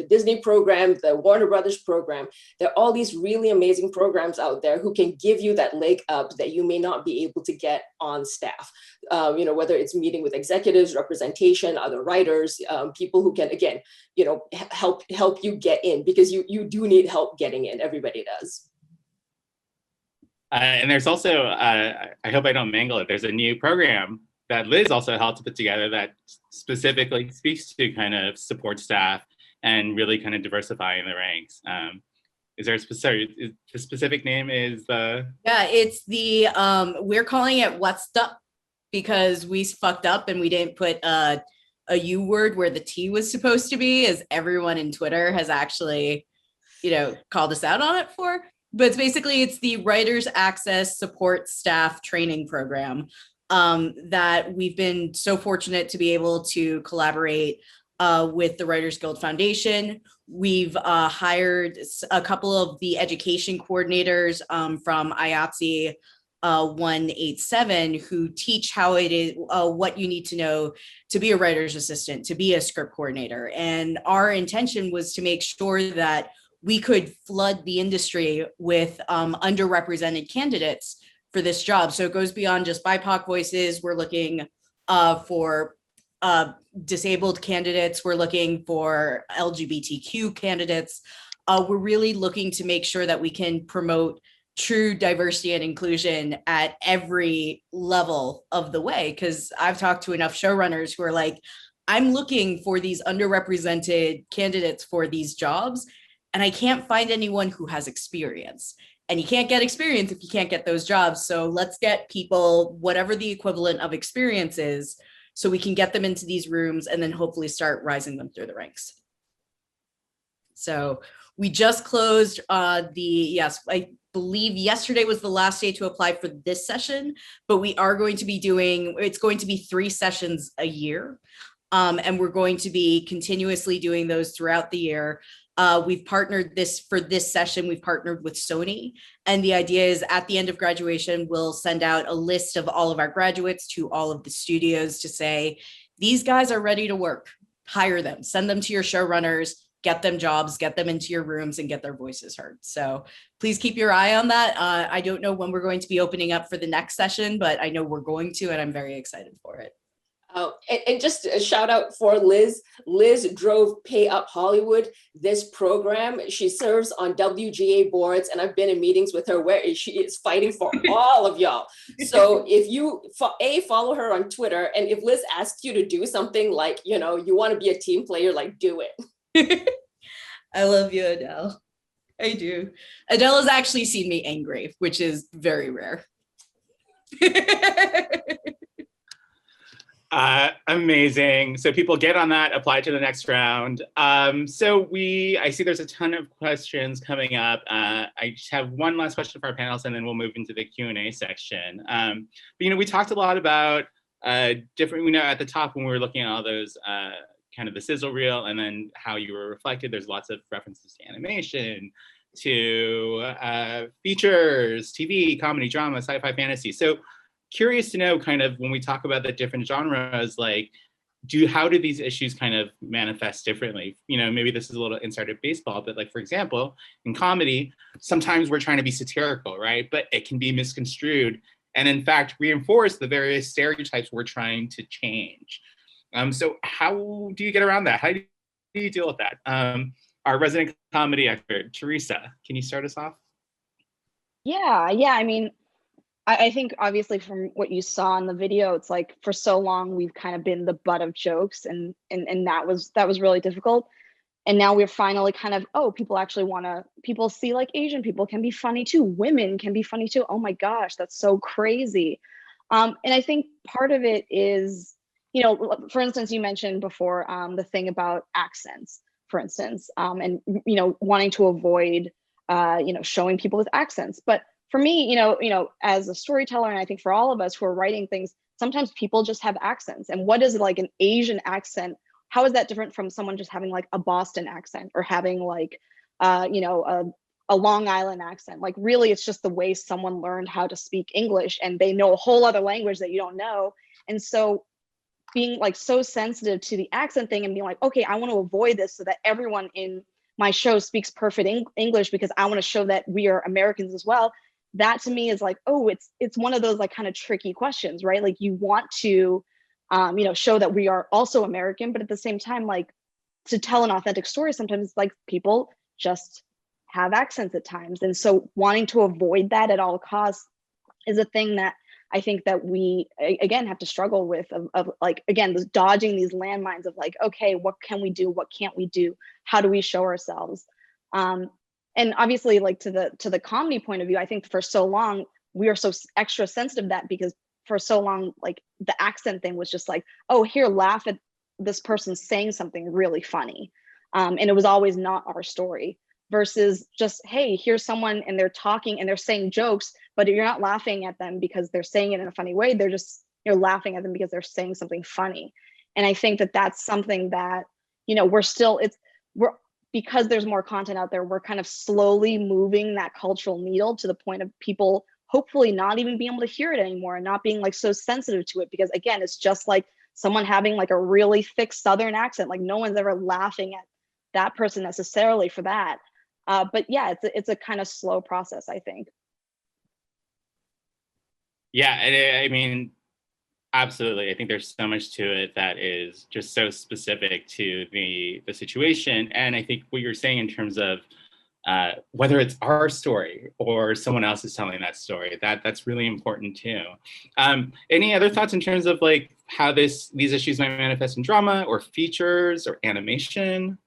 [SPEAKER 4] Disney program, the Warner Brothers program, there are all these really amazing programs out there who can give you that leg up that you may not be able to get on staff. Whether it's meeting with executives, representation, other writers, people who can, again, help you get in, because you do need help getting in. Everybody does.
[SPEAKER 1] And there's also, I hope I don't mangle it, there's a new program that Liz also helped to put together that specifically speaks to kind of support staff and really kind of diversifying the ranks. Is there a specific name is the?
[SPEAKER 2] Yeah, it's the, we're calling it What's Up, because we fucked up and we didn't put a U word where the T was supposed to be, as everyone in Twitter has actually, called us out on it for. But it's the Writers Access Support Staff Training Program that we've been so fortunate to be able to collaborate with the Writers Guild Foundation. We've hired a couple of the education coordinators from IATSE 187 who teach how it is, what you need to know to be a writer's assistant, to be a script coordinator. And our intention was to make sure that we could flood the industry with underrepresented candidates for this job. So it goes beyond just BIPOC voices. We're looking for disabled candidates. We're looking for LGBTQ candidates. We're really looking to make sure that we can promote true diversity and inclusion at every level of the way. Because I've talked to enough showrunners who are like, I'm looking for these underrepresented candidates for these jobs, and I can't find anyone who has experience. And you can't get experience if you can't get those jobs. So let's get people, whatever the equivalent of experience is, so we can get them into these rooms and then hopefully start rising them through the ranks. So we just closed I believe yesterday was the last day to apply for this session, but we are going to be it's going to be 3 sessions a year. And we're going to be continuously doing those throughout the year. We've partnered for this session, we've partnered with Sony. And the idea is at the end of graduation, we'll send out a list of all of our graduates to all of the studios to say, these guys are ready to work, hire them, send them to your showrunners, get them jobs, get them into your rooms and get their voices heard. So please keep your eye on that. I don't know when we're going to be opening up for the next session, but I know we're going to, and I'm very excited for it.
[SPEAKER 4] And just a shout out for Liz. Liz drove Pay Up Hollywood, this program. She serves on WGA boards, and I've been in meetings with her where she is fighting for all of y'all. So if you, follow her on Twitter, and if Liz asks you to do something like, you want to be a team player, like, do it.
[SPEAKER 2] I love you, Adele. I do. Adele has actually seen me angry, which is very rare.
[SPEAKER 1] Amazing. So people get on that, apply to the next round. So I see there's a ton of questions coming up. I just have one last question for our panelists, and then we'll move into the Q&A section. But, we talked a lot about different, at the top when we were looking at all those kind of the sizzle reel and then how you were reflected, there's lots of references to animation, to features, TV, comedy, drama, sci-fi, fantasy. So curious to know kind of when we talk about the different genres, like how do these issues kind of manifest differently? Maybe this is a little inside of baseball, but like, for example, in comedy, sometimes we're trying to be satirical, right? But it can be misconstrued and in fact, reinforce the various stereotypes we're trying to change. So how do you get around that? How do you deal with that? our resident comedy expert, Teresa. Can you start us off?
[SPEAKER 3] Yeah. I mean, I think obviously from what you saw in the video, it's like for so long we've kind of been the butt of jokes, and that was really difficult. And now we're finally kind of, oh, people actually people see like Asian people can be funny too, women can be funny too. Oh my gosh, that's so crazy. And I think part of it is, for instance, you mentioned before the thing about accents, for instance, and wanting to avoid showing people with accents. But for me, as a storyteller, and I think for all of us who are writing things, sometimes people just have accents. And what is like an Asian accent? How is that different from someone just having like a Boston accent or having like, a Long Island accent? Like really, it's just the way someone learned how to speak English, and they know a whole other language that you don't know. And so being like so sensitive to the accent thing and being like, okay, I want to avoid this so that everyone in my show speaks perfect English because I want to show that we are Americans as well. That to me is like, oh, it's one of those like kind of tricky questions, right? Like you want to, show that we are also American, but at the same time, like to tell an authentic story, sometimes like people just have accents at times. And so wanting to avoid that at all costs is a thing that I think that we, again, have to struggle with of like, again, dodging these landmines of like, okay, what can we do? What can't we do? How do we show ourselves? And obviously, like to the comedy point of view, I think for so long, we are so extra sensitive to that because for so long, like the accent thing was just like, oh, here, laugh at this person saying something really funny. And it was always not our story versus just, hey, here's someone and they're talking and they're saying jokes, but you're not laughing at them because they're saying it in a funny way. You're laughing at them because they're saying something funny. And I think that that's something that, because there's more content out there, we're kind of slowly moving that cultural needle to the point of people hopefully not even being able to hear it anymore and not being like so sensitive to it. Because again, it's just like someone having like a really thick Southern accent. Like no one's ever laughing at that person necessarily for that. But yeah, it's a kind of slow process, I think.
[SPEAKER 1] Yeah, I mean, absolutely. I think there's so much to it that is just so specific to the situation. And I think what you're saying in terms of whether it's our story or someone else is telling that story, that's really important too. Any other thoughts in terms of like how these issues might manifest in drama or features or animation?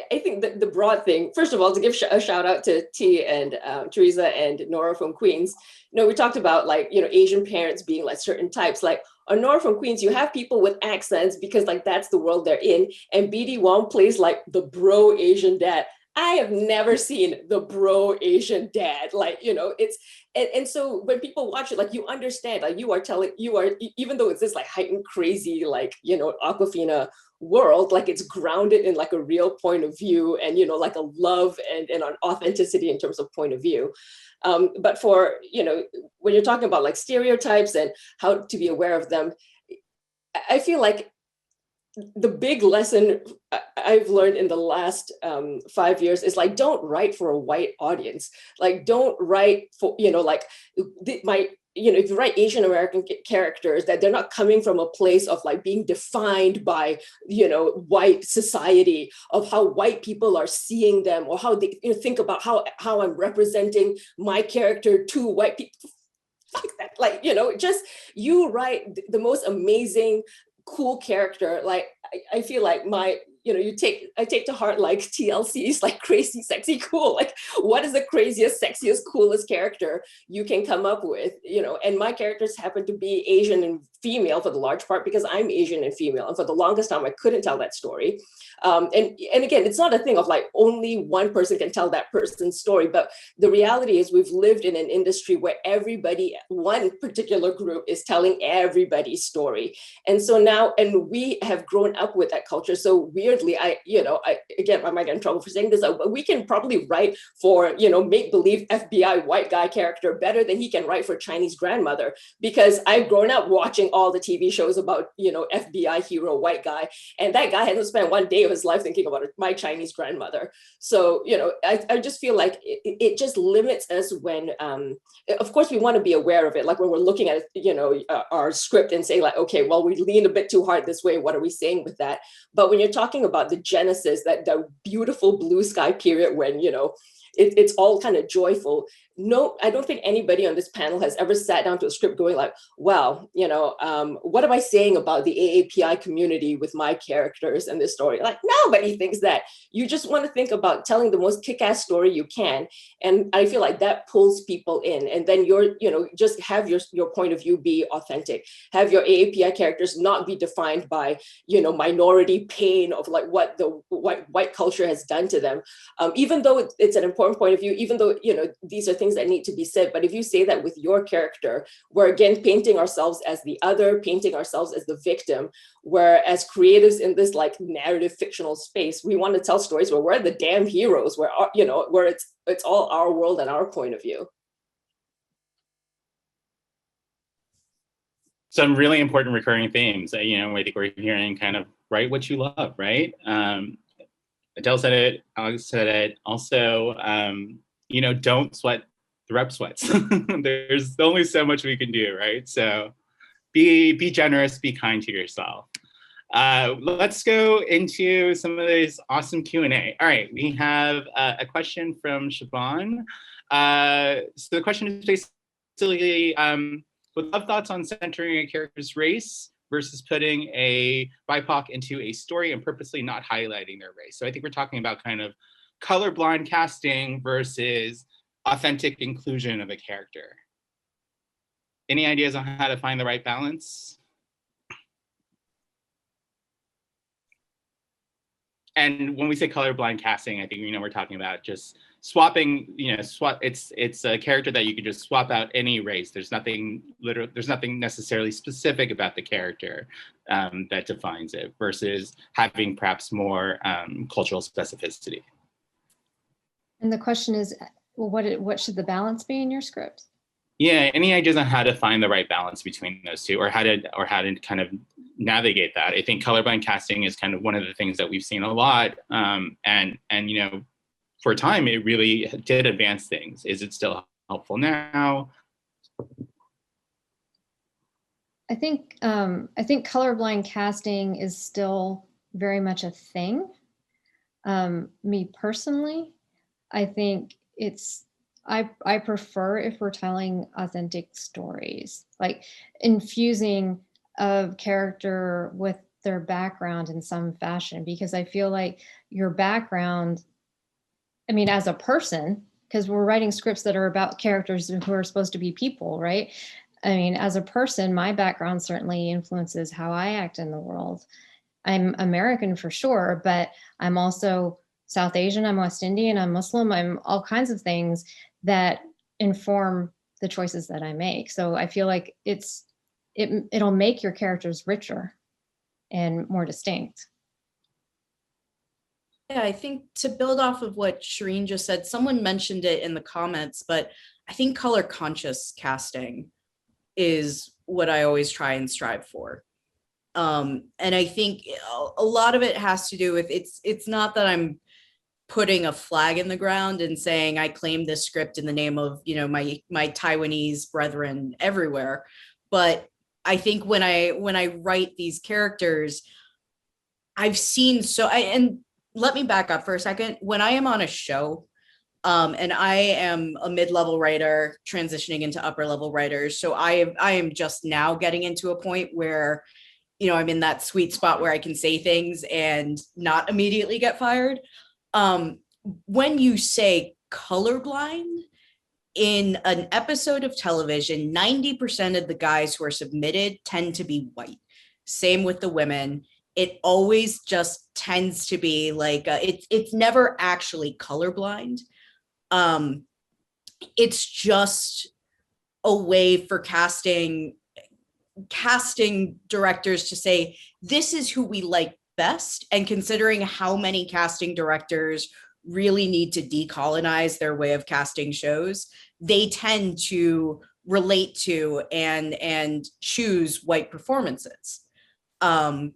[SPEAKER 4] I think the broad thing, first of all, to give a shout out to T and Teresa and Nora from Queens. We talked about like, Asian parents being like certain types. Like on Nora from Queens, you have people with accents because like that's the world they're in. And BD Wong plays like the bro Asian dad. I have never seen the bro Asian dad. Like, it's, and so when people watch it, like you understand, like you are, even though it's this like heightened, crazy, like, Awkwafina world, like it's grounded in like a real point of view and, like a love and an authenticity in terms of point of view. But for, when you're talking about like stereotypes and how to be aware of them, I feel like the big lesson I've learned in the last 5 years is like, don't write for a white audience. Like, don't write for, if you write Asian American characters, that they're not coming from a place of like being defined by, white society, of how white people are seeing them, or how they think about how I'm representing my character to white people. Like that, like, just you write the most amazing, cool character. Like I feel like I take to heart like TLC's like crazy, sexy, cool. Like what is the craziest, sexiest, coolest character you can come up with, and my characters happen to be Asian and female for the large part because I'm Asian and female. And for the longest time, I couldn't tell that story. And again, it's not a thing of like only one person can tell that person's story, but the reality is we've lived in an industry where one particular group is telling everybody's story. And so now, and we have grown up with that culture. So weirdly, I might get in trouble for saying this, but we can probably write for, make-believe FBI white guy character better than he can write for Chinese grandmother, because I've grown up watching all the TV shows about, you know, FBI hero, white guy. And that guy hasn't spent one day of his life thinking about my Chinese grandmother. So, you know, I just feel like it just limits us when, of course, we want to be aware of it. Like when we're looking at, you know, our script and saying like, okay, well, we leaned a bit too hard this way. What are we saying with that? But when you're talking about the genesis, that the beautiful blue sky period when, you know, it's all kind of joyful. No, I don't think anybody on this panel has ever sat down to a script going like, well, you know, what am I saying about the AAPI community with my characters and this story? Like nobody thinks that. You just want to think about telling the most kick-ass story you can. And I feel like that pulls people in. And then you're, you know, just have your point of view be authentic. Have your AAPI characters not be defined by, you know, minority pain of like what the white culture has done to them. Even though it's an important point of view, even though, you know, these are things that need to be said, but if you say that with your character, we're again painting ourselves as the other, painting ourselves as the victim, where as creatives in this like narrative fictional space, we want to tell stories where we're the damn heroes, where, you know, where it's all our world and our point of view.
[SPEAKER 1] Some really important recurring themes that, you know, I think we're hearing kind of write what you love, right? Adele said it, Alex said it. Also, you know, don't sweat the rep sweats. There's only so much we can do, right? So be generous, be kind to yourself. Let's go into some of these awesome Q&A. All right, we have a question from Siobhan. So the question is basically, would love thoughts on centering a character's race versus putting a BIPOC into a story and purposely not highlighting their race. So I think we're talking about kind of colorblind casting versus authentic inclusion of a character. Any ideas on how to find the right balance? And when we say colorblind casting, I think, you know, we're talking about just swapping, you know, it's a character that you could just swap out any race. There's nothing necessarily specific about the character that defines it versus having perhaps more cultural specificity.
[SPEAKER 6] And the question is, well, what should the balance be in your script?
[SPEAKER 1] Yeah, any ideas on how to find the right balance between those two, or how to kind of navigate that? I think colorblind casting is kind of one of the things that we've seen a lot, and you know, for a time it really did advance things. Is it still helpful now?
[SPEAKER 6] I think colorblind casting is still very much a thing. Me personally, I think I prefer if we're telling authentic stories, like infusing a character with their background in some fashion, because I feel like your background, I mean, as a person, because we're writing scripts that are about characters who are supposed to be people, right? I mean, as a person, my background certainly influences how I act in the world. I'm American for sure, but I'm also South Asian, I'm West Indian, I'm Muslim, I'm all kinds of things that inform the choices that I make. So I feel like it'll make your characters richer and more distinct.
[SPEAKER 2] Yeah, I think to build off of what Shireen just said, someone mentioned it in the comments, but I think color conscious casting is what I always try and strive for. And I think a lot of it has to do with, it's not that I'm putting a flag in the ground and saying I claim this script in the name of, you know, my Taiwanese brethren everywhere. But I think when I write these characters, I've seen and let me back up for a second. When I am on a show, and I am a mid-level writer transitioning into upper-level writers, so I am just now getting into a point where, you know, I'm in that sweet spot where I can say things and not immediately get fired. When you say colorblind in an episode of television, 90% of the guys who are submitted tend to be white. Same with the women. It always just tends to be like, it's never actually colorblind. It's just a way for casting directors to say, this is who we like best. And considering how many casting directors really need to decolonize their way of casting shows, they tend to relate to and choose white performances. And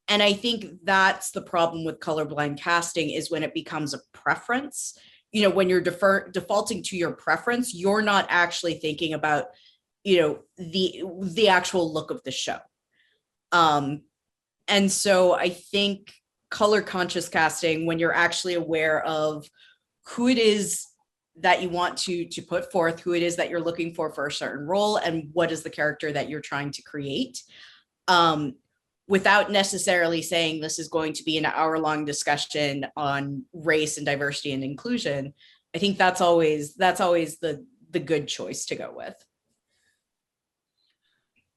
[SPEAKER 2] I think that's the problem with colorblind casting, is when it becomes a preference. You know, when you're defaulting to your preference, you're not actually thinking about, you know, the actual look of the show. And so I think color conscious casting, when you're actually aware of who it is that you want to put forth, who it is that you're looking for a certain role, and what is the character that you're trying to create, without necessarily saying this is going to be an hour-long discussion on race and diversity and inclusion, I think that's always the good choice to go with.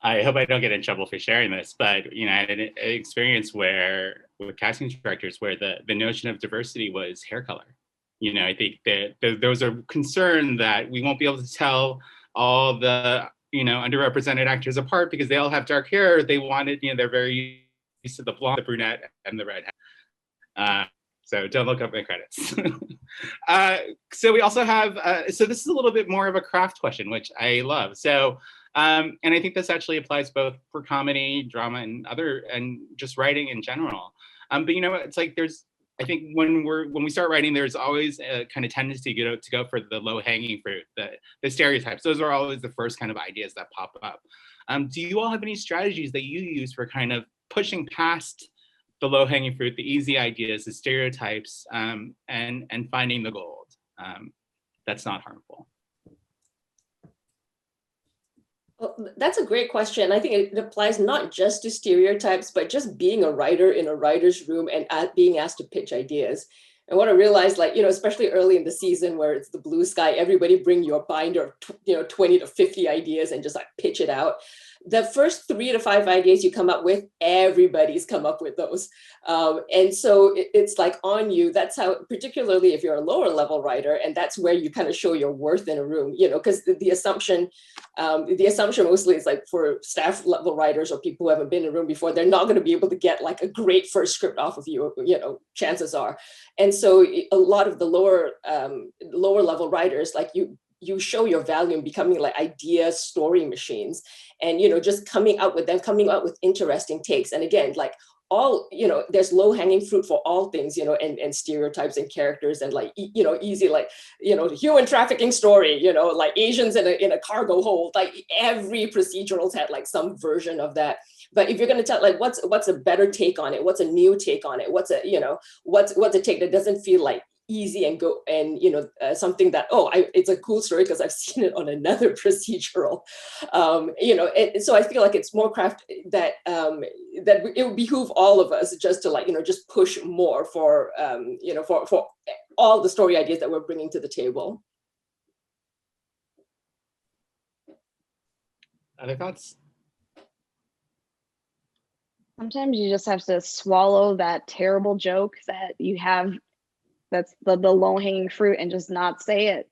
[SPEAKER 1] I hope I don't get in trouble for sharing this, but you know, I had an experience where with casting directors where the notion of diversity was hair color. You know, I think that there was a concern that we won't be able to tell all the, you know, underrepresented actors apart because they all have dark hair. They wanted, you know, they're very used to the blonde, the brunette, and the redhead. So don't look up my credits. So we also have, so this is a little bit more of a craft question, which I love. So, and I think this actually applies both for comedy, drama, and just writing in general. But you know, it's like I think when we start writing, there's always a kind of tendency to go for the low hanging fruit, the stereotypes. Those are always the first kind of ideas that pop up. Do you all have any strategies that you use for kind of pushing past the low hanging fruit, the easy ideas, the stereotypes, and finding the gold that's not harmful?
[SPEAKER 4] Well, that's a great question. I think it applies not just to stereotypes, but just being a writer in a writer's room and being asked to pitch ideas. And what I realized, like, you know, especially early in the season where it's the blue sky, everybody bring your binder of 20 to 50 ideas and just like pitch it out. The first 3 to 5 ideas you come up with, everybody's come up with those. And so it's like on you. That's how, particularly if you're a lower level writer, and that's where you kind of show your worth in a room, you know, because the assumption mostly is like for staff level writers or people who haven't been in a room before, they're not going to be able to get like a great first script off of you, you know, chances are. And so a lot of the lower level writers, like you show your value in becoming like idea story machines, and, you know, just coming out with interesting takes. And again, like all, you know, there's low hanging fruit for all things, you know, and stereotypes and characters and like, you know, easy, like, you know, human trafficking story, you know, like Asians in a cargo hold, like every procedural's had like some version of that. But if you're going to tell, like, what's a better take on it? What's a new take on it? What's a take that doesn't feel like easy and go and, you know, something that, it's a cool story because I've seen it on another procedural, you know, and so I feel like it's more craft that it would behoove all of us just to, like, you know, just push more for, you know, for all the story ideas that we're bringing to the table.
[SPEAKER 1] Other thoughts?
[SPEAKER 3] Sometimes you just have to swallow that terrible joke that you have, that's the low-hanging fruit, and just not say it.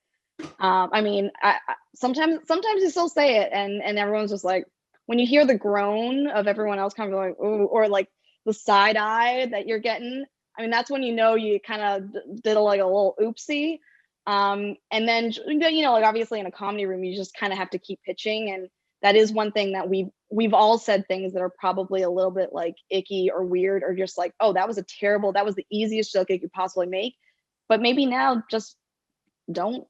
[SPEAKER 3] I mean, I sometimes you still say it, and everyone's just like, when you hear the groan of everyone else kind of like, ooh, or like the side eye that you're getting, I mean, that's when you know you kind of did like a little oopsie. And then, you know, like obviously in a comedy room, you just kind of have to keep pitching, and that is one thing that we've all said things that are probably a little bit like icky or weird, or just like, oh, that was the easiest joke you could possibly make. But maybe now just don't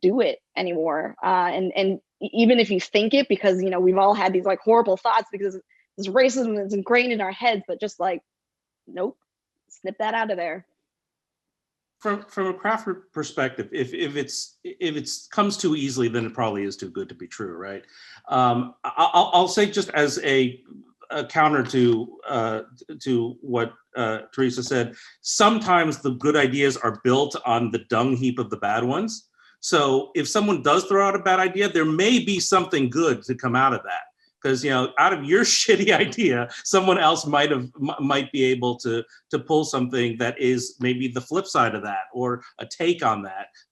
[SPEAKER 3] do it anymore. And even if you think it, because, you know, we've all had these like horrible thoughts because this racism is ingrained in our heads, but just like, nope, snip that out of there.
[SPEAKER 5] From a craft perspective, if it comes too easily, then it probably is too good to be true, right? I'll say, just as a counter to what Teresa said, sometimes the good ideas are built on the dung heap of the bad ones. So if someone does throw out a bad idea, there may be something good to come out of that. Because, you know, out of your shitty idea, someone else might be able to pull something that is maybe the flip side of that, or a take on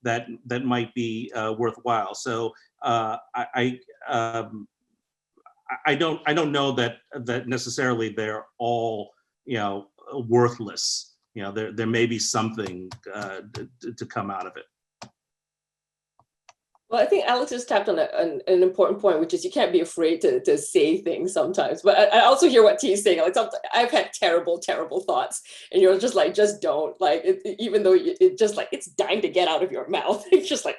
[SPEAKER 5] that might be worthwhile. So I don't know that necessarily they're all, you know, worthless. You know, there may be something to come out of it.
[SPEAKER 4] Well, I think Alex just tapped on an important point, which is you can't be afraid to say things sometimes. But I also hear what T is saying. Like I've had terrible thoughts, and you're just like, just don't. Like, even though it just like, it's dying to get out of your mouth. It's just like,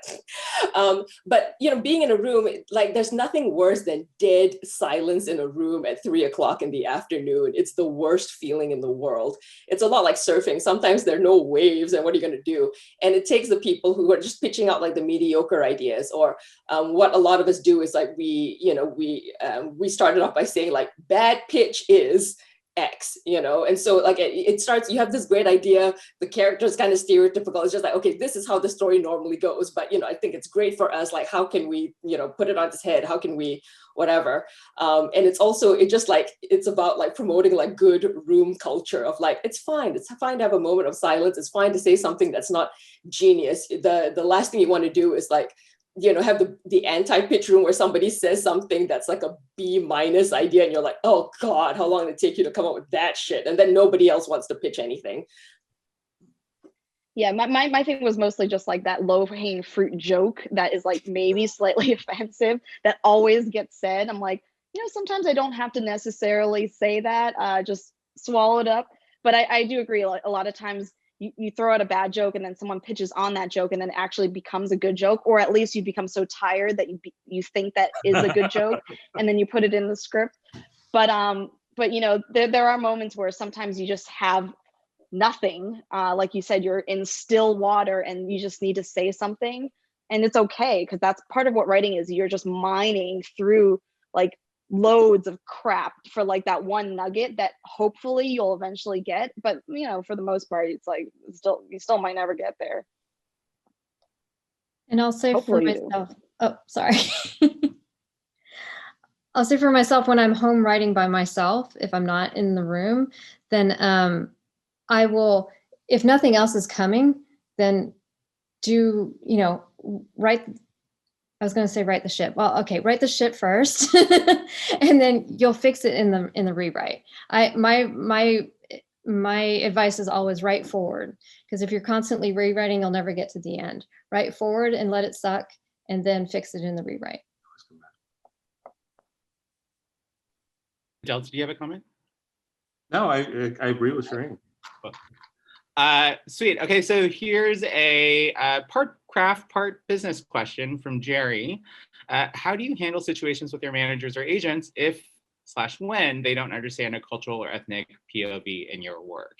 [SPEAKER 4] but being in a room, like there's nothing worse than dead silence in a room at 3 o'clock in the afternoon. It's the worst feeling in the world. It's a lot like surfing. Sometimes there are no waves, and what are you going to do? And it takes the people who are just pitching out like the mediocre ideas. Or what a lot of us do is like we started off by saying like bad pitch is X, and so like it starts, you have this great idea, the character is kind of stereotypical, it's just like, okay, this is how the story normally goes, but I think it's great for us, like how can we put it on its head, how can we whatever, and it's about like promoting like good room culture of like, it's fine to have a moment of silence, it's fine to say something that's not genius. The last thing you want to do is like have the anti-pitch room where somebody says something that's like a B- idea, and you're like, oh God, how long did it take you to come up with that shit? And then nobody else wants to pitch anything.
[SPEAKER 3] Yeah, my thing was mostly just like that low-hanging fruit joke that is like maybe slightly offensive that always gets said. I'm like, sometimes I don't have to necessarily say that, just swallow it up. But I do agree, like, a lot of times you throw out a bad joke and then someone pitches on that joke and then it actually becomes a good joke, or at least you become so tired that you think that is a good joke and then you put it in the script. But there are moments where sometimes you just have nothing, like you said, you're in still water and you just need to say something, and it's okay, because that's part of what writing is. You're just mining through like loads of crap for like that one nugget that hopefully you'll eventually get, but for the most part it's like you still might never get there.
[SPEAKER 6] And I'll say
[SPEAKER 3] Hopefully
[SPEAKER 6] for myself, oh sorry, I'll say for myself, when I'm home writing by myself, if I'm not in the room, then I will, if nothing else is coming, then write. I was going to say write the ship. Well, okay, write the ship first, and then you'll fix it in the rewrite. My advice is always write forward, because if you're constantly rewriting, you'll never get to the end. Write forward and let it suck, and then fix it in the rewrite.
[SPEAKER 1] Adele, do you have a comment?
[SPEAKER 5] No, I agree with Shireen.
[SPEAKER 1] Sweet. Okay, so here's a part craft, part business question from Jerry. How do you handle situations with your managers or agents if/when they don't understand a cultural or ethnic POV in your work?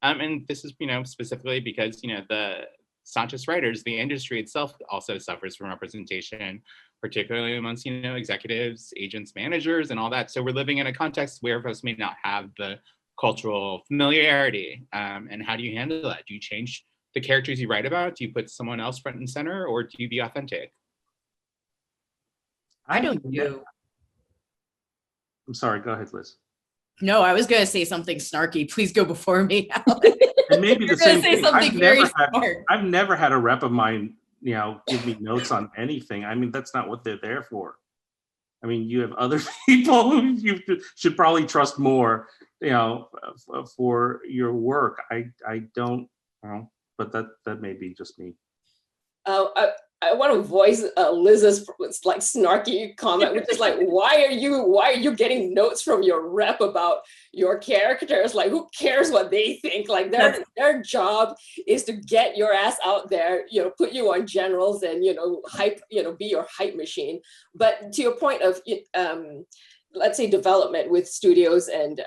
[SPEAKER 1] And this is, specifically because, it's not just writers, the industry itself also suffers from representation, particularly amongst, executives, agents, managers, and all that. So we're living in a context where folks may not have the cultural familiarity. And how do you handle that? Do you change the characters you write about? Do you put someone else front and center, or do you be authentic?
[SPEAKER 2] I don't do.
[SPEAKER 5] I'm sorry, go ahead, Liz.
[SPEAKER 2] No, I was going to say something snarky. Please go before me.
[SPEAKER 5] And maybe the same thing.
[SPEAKER 2] Smart.
[SPEAKER 5] I've never had a rep of mine, give me notes on anything. I mean, that's not what they're there for. I mean, you have other people who you should probably trust more, for your work. I don't know, but that may be just me.
[SPEAKER 4] I want to voice Liz's like snarky comment, which is like, why are you getting notes from your rep about your characters? Like, who cares what they think? Like, their job is to get your ass out there, put you on generals and hype, be your hype machine. But to your point of let's say development with studios and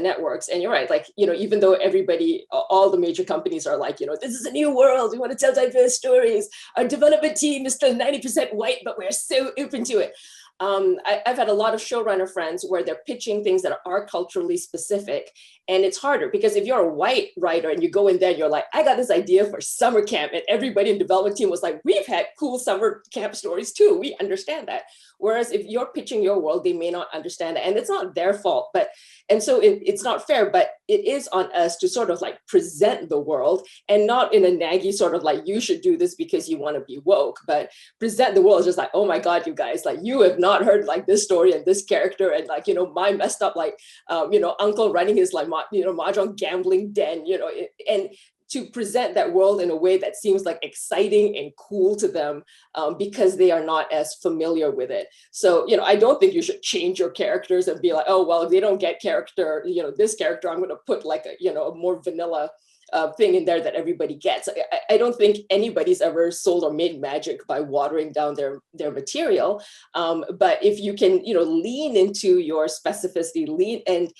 [SPEAKER 4] networks, and you're right, like even though everybody, all the major companies are like, this is a new world, we want to tell diverse stories, our development team is still 90% white, but we're so open to it. I've had a lot of showrunner friends where they're pitching things that are culturally specific, and it's harder because if you're a white writer and you go in there and you're like, I got this idea for summer camp, and everybody in the development team was like, we've had cool summer camp stories too, we understand that. Whereas if you're pitching your world, they may not understand it, and it's not their fault. And so it's not fair, but it is on us to sort of like present the world, and not in a naggy sort of like, you should do this because you want to be woke, but present the world just like, oh my God, you guys, like you have not heard like this story and this character, and like, my messed up like, uncle running his like, mahjong gambling den, and to present that world in a way that seems like exciting and cool to them, because they are not as familiar with it. So, I don't think you should change your characters and be like, oh, well, if they don't get character, this character, I'm going to put like a more vanilla thing in there that everybody gets. I don't think anybody's ever sold or made magic by watering down their material. But if you can, lean into your specificity,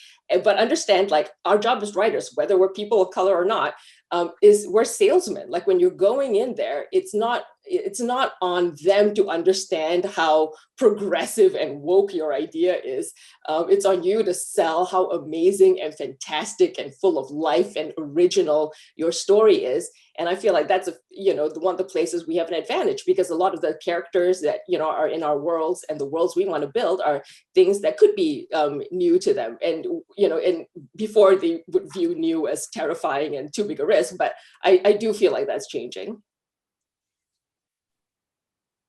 [SPEAKER 4] but understand, like, our job as writers, whether we're people of color or not, is we're salesmen. Like, when you're going in there, it's not on them to understand how progressive and woke your idea is. It's on you to sell how amazing and fantastic and full of life and original your story is. And I feel like that's one of the places we have an advantage, because a lot of the characters that are in our worlds and the worlds we want to build are things that could be new to them, and and before they would view new as terrifying and too big a risk. But I do feel like that's changing.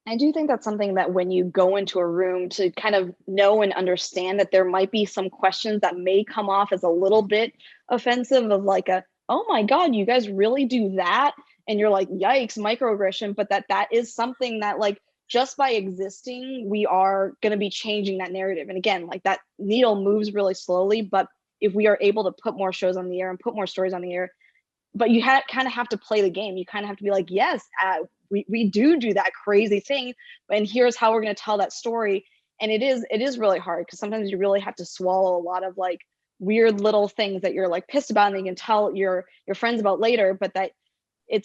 [SPEAKER 3] I do think that's something that when you go into a room, to kind of know and understand that there might be some questions that may come off as a little bit offensive, of like oh my God, you guys really do that? And you're like, yikes, microaggression. But that is something that, like, just by existing, we are going to be changing that narrative. And again, like, that needle moves really slowly, but if we are able to put more shows on the air and put more stories on the air, but you kind of have to play the game. You kind of have to be like, yes, we do that crazy thing, and here's how we're going to tell that story. And it is really hard, because sometimes you really have to swallow a lot of like weird little things that you're like pissed about and you can tell your friends about later, but that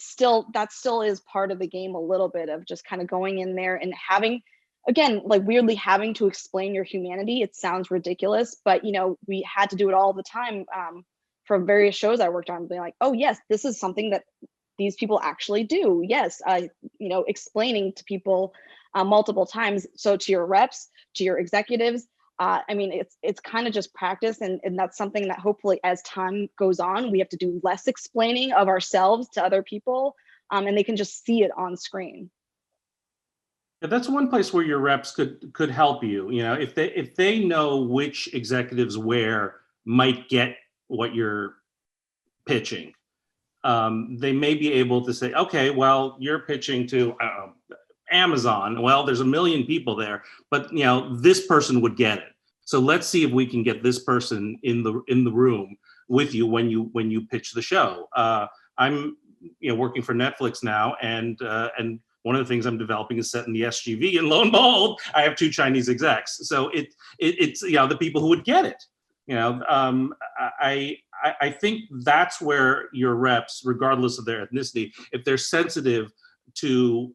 [SPEAKER 3] still is part of the game, a little bit of just kind of going in there and having, again, like, weirdly having to explain your humanity. It sounds ridiculous, but we had to do it all the time for various shows I worked on, being like, oh yes, this is something that these people actually do. Yes, explaining to people multiple times. So to your reps, to your executives, it's kind of just practice, and that's something that hopefully as time goes on, we have to do less explaining of ourselves to other people, and they can just see it on screen.
[SPEAKER 5] Yeah, that's one place where your reps could help you. If they know which executives where might get what you're pitching, they may be able to say, okay, well, you're pitching to Amazon. Well, there's a million people there, but this person would get it. So let's see if we can get this person in the room with you when you pitch the show. I'm working for Netflix now, and one of the things I'm developing is set in the SGV, and lo and behold, I have 2 Chinese execs. So it's the people who would get it. I think that's where your reps, regardless of their ethnicity, if they're sensitive to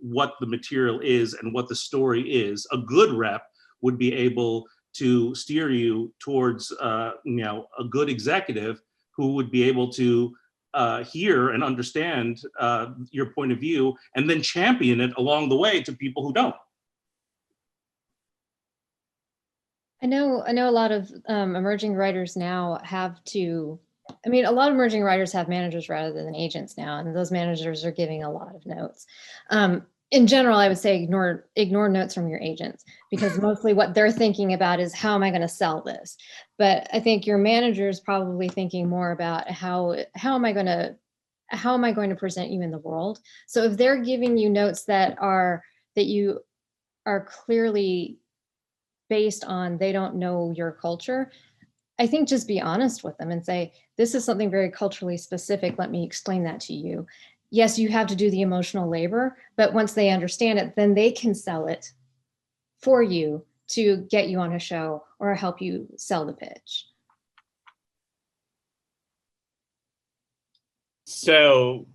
[SPEAKER 5] what the material is and what the story is, a good rep would be able to steer you towards a good executive who would be able to hear and understand your point of view, and then champion it along the way to people who don't.
[SPEAKER 6] I know a lot of emerging writers now a lot of emerging writers have managers rather than agents now, and those managers are giving a lot of notes. In general, I would say ignore notes from your agents, because mostly what they're thinking about is, how am I going to sell this? But I think your manager is probably thinking more about how am I going to present you in the world? So if they're giving you notes that you are clearly based on they don't know your culture, I think just be honest with them and say, this is something very culturally specific. Let me explain that to you. Yes, you have to do the emotional labor, but once they understand it, then they can sell it for you to get you on a show or help you sell the pitch.
[SPEAKER 1] So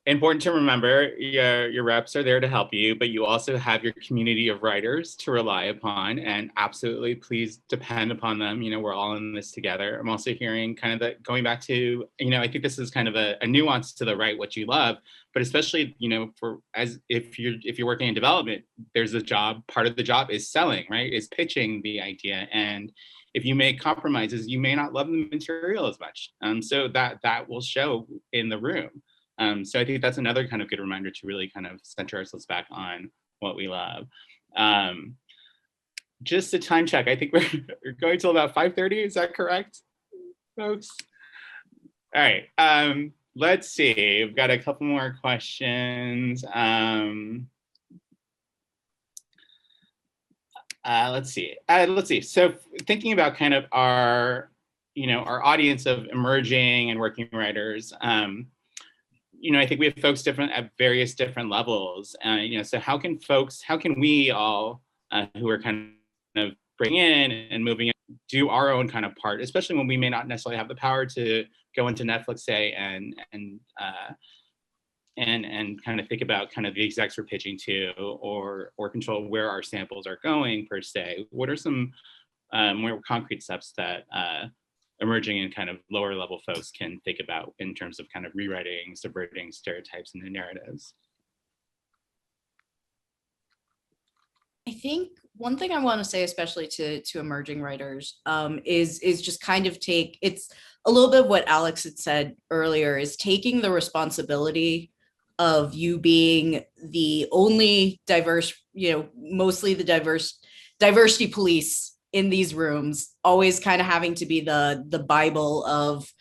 [SPEAKER 1] important to remember, your reps are there to help you, but you also have your community of writers to rely upon, and absolutely please depend upon them. We're all in this together. I'm also hearing kind of that going back to, I think this is kind of a nuance to the write what you love, but especially, if you're working in development, there's a job, part of the job is selling, right? Is pitching the idea. And if you make compromises, you may not love the material as much. So that will show in the room. So I think that's another kind of good reminder to really kind of center ourselves back on what we love. Just a time check. I think we're going till about 5:30. Is that correct, folks? All right. let's see. We've got a couple more questions. Let's see. So thinking about kind of our, our audience of emerging and working writers, I think we have folks at various different levels. So how can we all who are kind of bringing in and moving in, do our own kind of part, especially when we may not necessarily have the power to go into Netflix, say, and kind of think about kind of the execs we're pitching to, or control where our samples are going per se. What are some more concrete steps that emerging and kind of lower level folks can think about in terms of kind of rewriting, subverting stereotypes in the narratives?
[SPEAKER 2] I think one thing I want to say, especially to emerging writers, is just kind of it's a little bit of what Alex had said earlier, is taking the responsibility of you being the only diverse, mostly the diversity police in these rooms, always kind of having to be the Bible of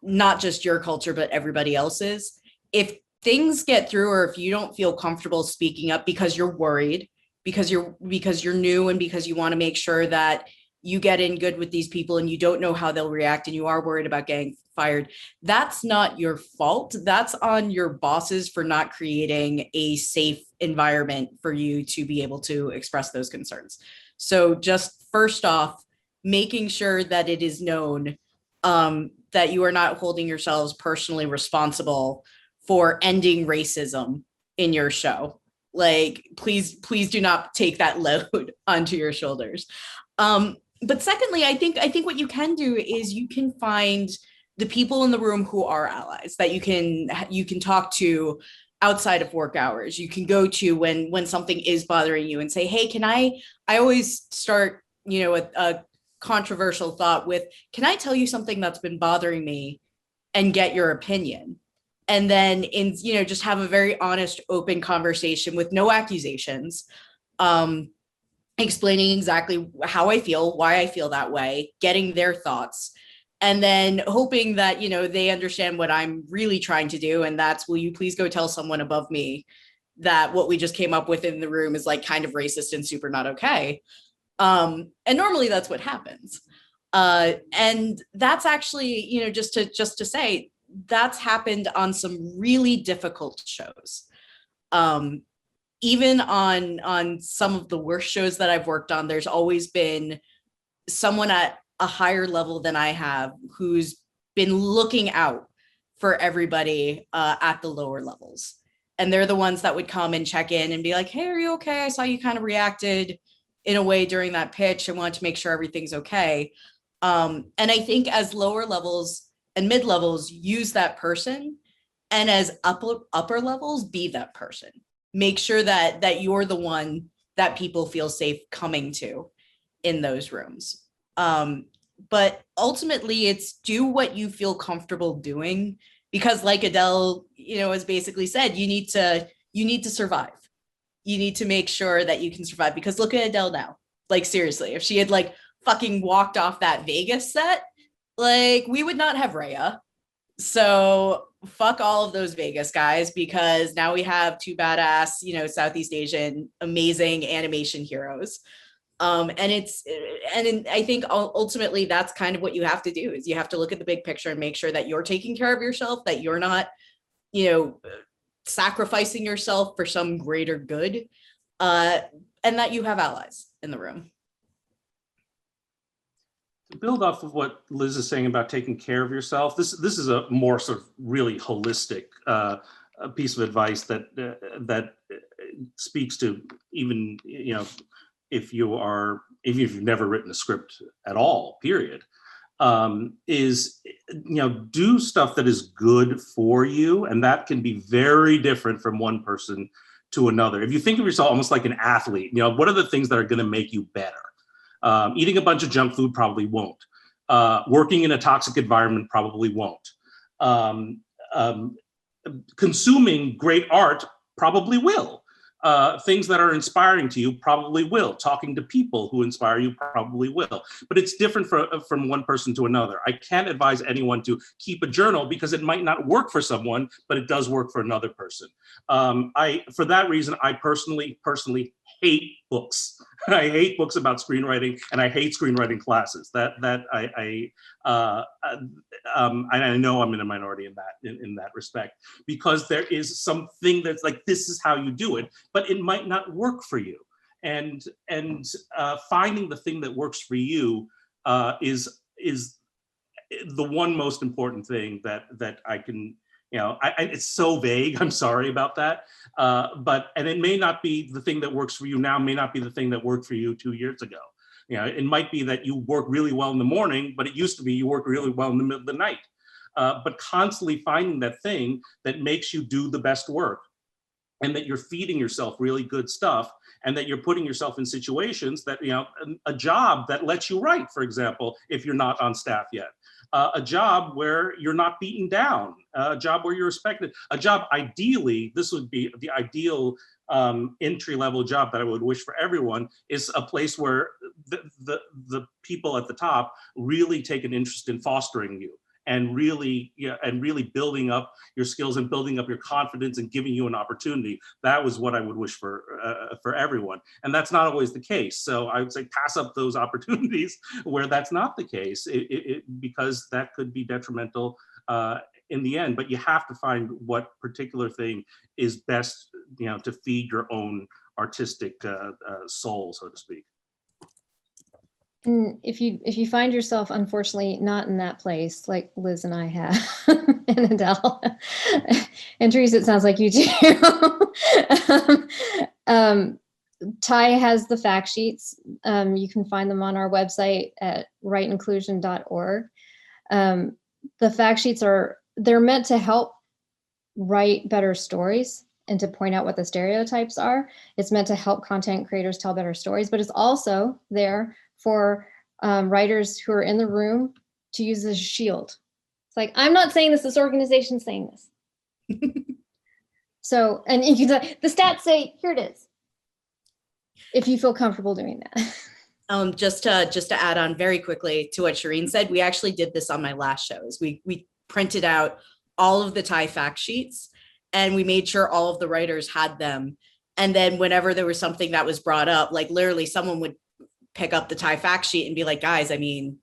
[SPEAKER 2] not just your culture, but everybody else's. If things get through, or if you don't feel comfortable speaking up because you're worried, because you're new, and because you want to make sure that you get in good with these people and you don't know how they'll react and you are worried about getting fired, that's not your fault. That's on your bosses for not creating a safe environment for you to be able to express those concerns. So just first off, making sure that it is known that you are not holding yourselves personally responsible for ending racism in your show. Like, please do not take that load onto your shoulders. But secondly, I think what you can do is you can find the people in the room who are allies that you can talk to outside of work hours. You can go to when something is bothering you and say, hey, I always start, a controversial thought with, can I tell you something that's been bothering me and get your opinion? And then just have a very honest, open conversation with no accusations, explaining exactly how I feel, why I feel that way, getting their thoughts, and then hoping that, they understand what I'm really trying to do. And that's, will you please go tell someone above me that what we just came up with in the room is like kind of racist and super not okay. And normally that's what happens. And that's actually, just to say, that's happened on some really difficult shows. Even on some of the worst shows that I've worked on, there's always been someone at a higher level than I have who's been looking out for everybody at the lower levels. And they're the ones that would come and check in and be like, hey, are you okay? I saw you kind of reacted in a way during that pitch. I wanted to make sure everything's okay. And I think as lower levels and mid levels, use that person, and as upper levels, be that person. Make sure that you're the one that people feel safe coming to in those rooms. But ultimately, it's do what you feel comfortable doing, because like Adele, has basically said, you need to survive. You need to make sure that you can survive, because look at Adele now. Like, seriously, if she had like fucking walked off that Vegas set, like, we would not have Raya. So fuck all of those Vegas guys, because now we have two badass, Southeast Asian, amazing animation heroes. And I think ultimately that's kind of what you have to do, is you have to look at the big picture and make sure that you're taking care of yourself, that you're not, sacrificing yourself for some greater good, and that you have allies in the room.
[SPEAKER 5] To build off of what Liz is saying about taking care of yourself, this is a more sort of really holistic piece of advice that speaks to even, if you've never written a script at all, period, is, do stuff that is good for you. And that can be very different from one person to another. If you think of yourself almost like an athlete, what are the things that are going to make you better? Eating a bunch of junk food probably won't. Working in a toxic environment probably won't. Consuming great art probably will. Things that are inspiring to you probably will. Talking to people who inspire you probably will. But it's different from one person to another. I can't advise anyone to keep a journal because it might not work for someone, but it does work for another person. For that reason, I personally hate books. I hate books about screenwriting, and I hate screenwriting classes. And I know I'm in a minority in that respect, because there is something that's like, this is how you do it, but it might not work for you. And finding the thing that works for you is the one most important thing that I can. It's so vague. I'm sorry about that. And it may not be the thing that works for you now, may not be the thing that worked for you 2 years ago. It might be that you work really well in the morning, but it used to be you work really well in the middle of the night. But constantly finding that thing that makes you do the best work, and that you're feeding yourself really good stuff, and that you're putting yourself in situations that, a job that lets you write, for example, if you're not on staff yet. A job where you're not beaten down, a job where you're respected, a job, ideally, this would be the ideal entry-level job that I would wish for everyone, is a place where the people at the top really take an interest in fostering you, and really building up your skills and building up your confidence and giving you an opportunity. That was what I would wish for everyone. And that's not always the case. So I would say pass up those opportunities where that's not the case, because that could be detrimental in the end. But you have to find what particular thing is best, to feed your own artistic soul, so to speak.
[SPEAKER 6] And if you find yourself, unfortunately, not in that place, like Liz and I have, and Adele, and Teresa, it sounds like you too. TTIE has the fact sheets. You can find them on our website at writeinclusion.org. The fact sheets they're meant to help write better stories and to point out what the stereotypes are. It's meant to help content creators tell better stories, but it's also there for writers who are in the room to use as a shield. It's like, I'm not saying this organization's saying this. So, and you can say, the stats say, here it is, if you feel comfortable doing that.
[SPEAKER 2] Just to add on very quickly to what Shireen said, we actually did this on my last shows. We printed out all of the TTIE fact sheets, and we made sure all of the writers had them. And then whenever there was something that was brought up, like literally someone would pick up the TTIE fact sheet and be like, guys, I mean,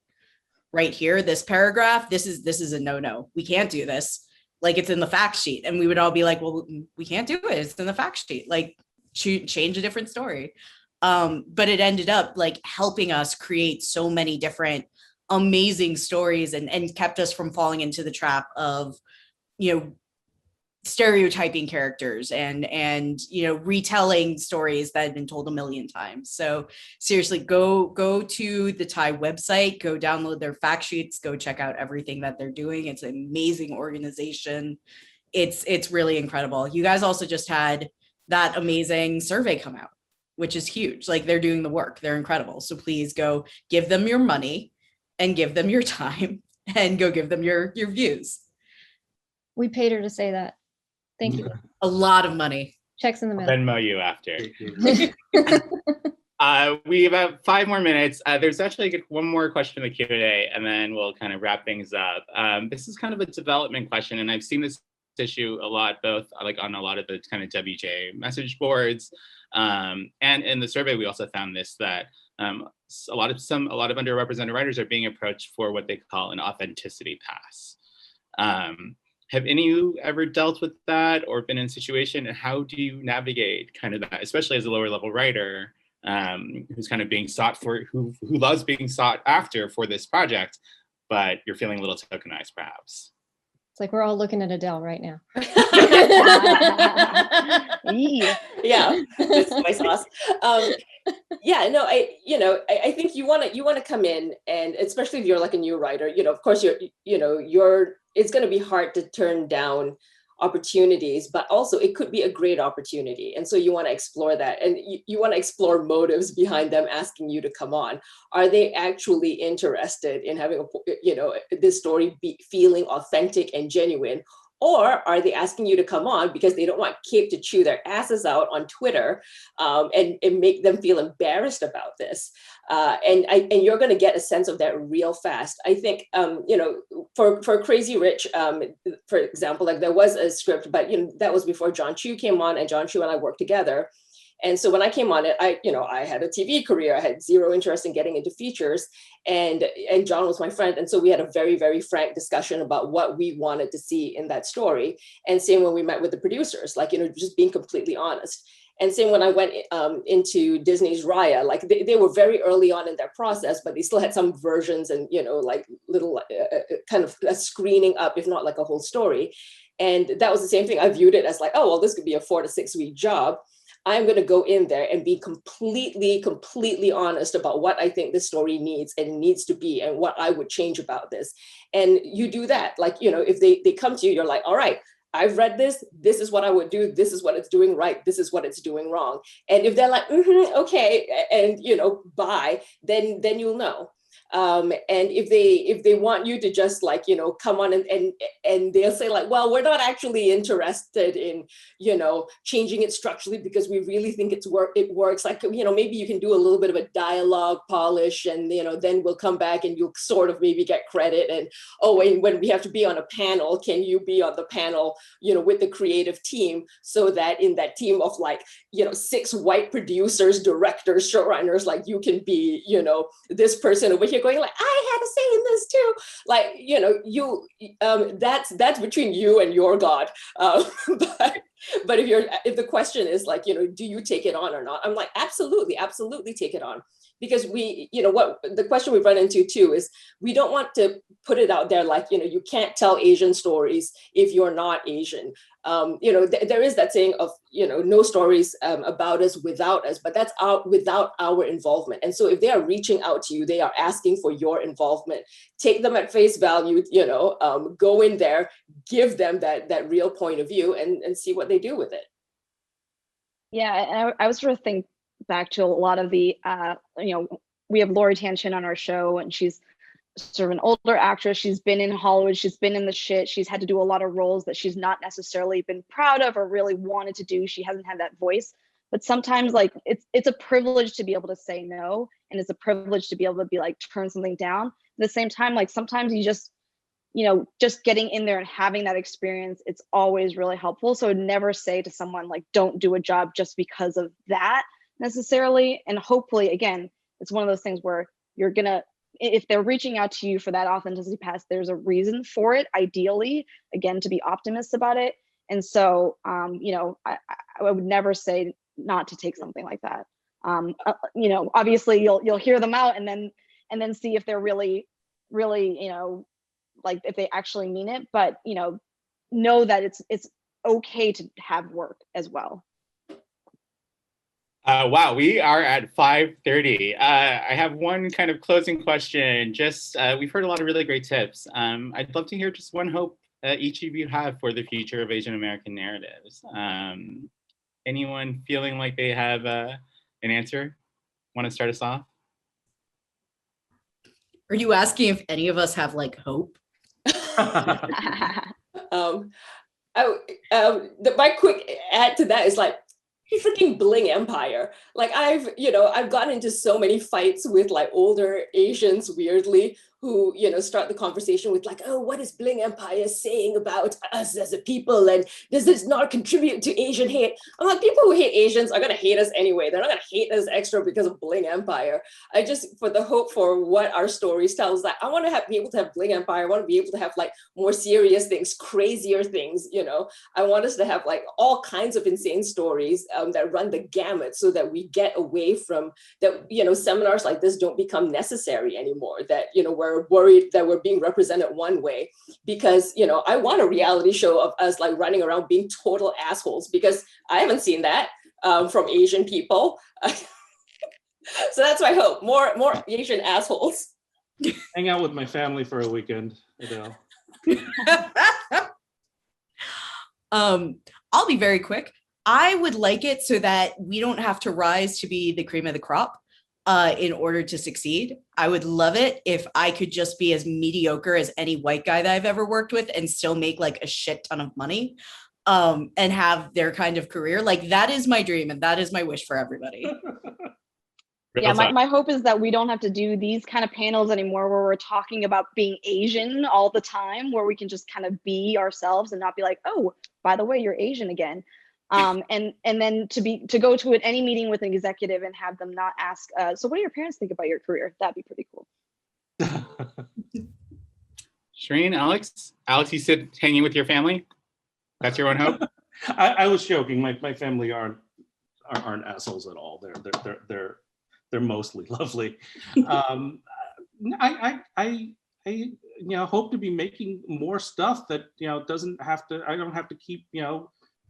[SPEAKER 2] right here, this paragraph, this is a no. We can't do this. Like, it's in the fact sheet. And we would all be like, well, we can't do it. It's in the fact sheet. Like, change a different story. But it ended up like helping us create so many different amazing stories, and kept us from falling into the trap of, stereotyping characters and retelling stories that had been told a million times. So seriously, go to the TTIE website, go download their fact sheets, go check out everything that they're doing. It's an amazing organization. It's really incredible. You guys also just had that amazing survey come out, which is huge. Like, they're doing the work. They're incredible. So please go give them your money and give them your time and go give them your views.
[SPEAKER 6] We paid her to say that. Thank you.
[SPEAKER 2] A lot of money.
[SPEAKER 6] Checks in the mail.
[SPEAKER 1] Venmo you after. We have about 5 more minutes. There's actually one more question in the Q&A, and then we'll kind of wrap things up. This is kind of a development question, and I've seen this issue a lot, both like on a lot of the kind of WGAW message boards, and in the survey we also found this, that a lot of underrepresented writers are being approached for what they call an authenticity pass. Have any of you ever dealt with that or been in a situation, and how do you navigate kind of that, especially as a lower level writer who's kind of being sought for, who loves being sought after for this project, but you're feeling a little tokenized perhaps?
[SPEAKER 6] It's like we're all looking at Adele right now.
[SPEAKER 4] Yeah, this is my sauce. I think you want to come in, and especially if you're like a new writer, of course it's going to be hard to turn down opportunities, but also it could be a great opportunity. And so you want to explore that, and you want to explore motives behind them asking you to come on. Are they actually interested in having this story be feeling authentic and genuine? Or are they asking you to come on because they don't want Cape to chew their asses out on Twitter and make them feel embarrassed about this? And you're going to get a sense of that real fast. I think, for Crazy Rich, for example, like there was a script, but that was before John Chu came on, and John Chu and I worked together. And so when I came on it, I had a TV career. I had zero interest in getting into features, and John was my friend. And so we had a very, very frank discussion about what we wanted to see in that story. And same when we met with the producers, like, just being completely honest. And same when I went into Disney's Raya, like they were very early on in their process, but they still had some versions and, like little kind of a screening up, if not like a whole story. And that was the same thing. I viewed it as like, oh, well, this could be a 4 to 6 week job. I'm going to go in there and be completely honest about what I think this story needs and needs to be and what I would change about this. And you do that. Like, if they come to you, you're like, all right, I've read this. This is what I would do. This is what it's doing right. This is what it's doing wrong. And if they're like, okay, and, bye, then you'll know. And if they want you to just like, come on and they'll say like, well, we're not actually interested in, changing it structurally because we really think it works. Like, maybe you can do a little bit of a dialogue polish and, then we'll come back and you'll sort of maybe get credit. And, and when we have to be on a panel, can you be on the panel, with the creative team so that in that team of like, 6 white producers, directors, showrunners, like you can be, this person over here going like, I had a say in this too. Like, that's between you and your God. But if the question is like, do you take it on or not? I'm like, absolutely take it on. Because what the question we've run into too is we don't want to put it out there like, you can't tell Asian stories if you're not Asian. There is that saying of, no stories about us without us, but that's without our involvement. And so if they are reaching out to you, they are asking for your involvement. Take them at face value, go in there, give them that real point of view and see what they do with it.
[SPEAKER 3] Yeah, and I was sort of thinking back to a lot of the, we have Lori Tanchin on our show, and she's sort of an older actress. She's been in Hollywood. She's been in the shit. She's had to do a lot of roles that she's not necessarily been proud of or really wanted to do. She hasn't had that voice. But sometimes, like, it's a privilege to be able to say no, and it's a privilege to be able to be like turn something down. At the same time, like sometimes you just, just getting in there and having that experience, it's always really helpful. So never say to someone like, don't do a job just because of that necessarily. And hopefully, again, it's one of those things where you're gonna, if they're reaching out to you for that authenticity pass, there's a reason for it, ideally, again, to be optimists about it. And so, I would never say not to take something like that. Obviously you'll hear them out and then see if they're really, like if they actually mean it, but, know that it's okay to have work as well.
[SPEAKER 1] Wow, we are at 5:30. I have one kind of closing question. Just we've heard a lot of really great tips. I'd love to hear just one hope each of you have for the future of Asian American narratives. Anyone feeling like they have an answer? Want to start us off?
[SPEAKER 2] Are you asking if any of us have like hope?
[SPEAKER 4] My quick add to that is like, freaking bling empire. Like I've gotten into so many fights with like older Asians, weirdly, who, start the conversation with like, oh, what is bling empire saying about us as a people? And does this not contribute to Asian hate? I'm like, people who hate Asians are going to hate us anyway. They're not going to hate us extra because of bling empire. I just, for the hope for what our stories tell us, that I want to be able to have bling empire. I want to be able to have like more serious things, crazier things, I want us to have like all kinds of insane stories that run the gamut so that we get away from that, seminars like this don't become necessary anymore, that, we're worried that we're being represented one way because, I want a reality show of us like running around being total assholes because I haven't seen that from Asian people. So that's my hope, more Asian assholes.
[SPEAKER 5] Hang out with my family for a weekend, Adele.
[SPEAKER 2] I'll be very quick. I would like it so that we don't have to rise to be the cream of the crop. in order to succeed. I would love it if I could just be as mediocre as any white guy that I've ever worked with and still make like a shit ton of money, and have their kind of career. Like that is my dream and that is my wish for everybody.
[SPEAKER 3] Yeah, my hope is that we don't have to do these kind of panels anymore where we're talking about being Asian all the time, where we can just kind of be ourselves and not be like, oh, by the way, you're Asian again. And then to go to any meeting with an executive and have them not ask, so what do your parents think about your career? That'd be pretty cool.
[SPEAKER 1] Shireen, Alex, you said hanging with your family. That's your one hope.
[SPEAKER 5] I was joking. My family aren't assholes at all. They're mostly lovely. I hope to be making more stuff that doesn't have to. I don't have to keep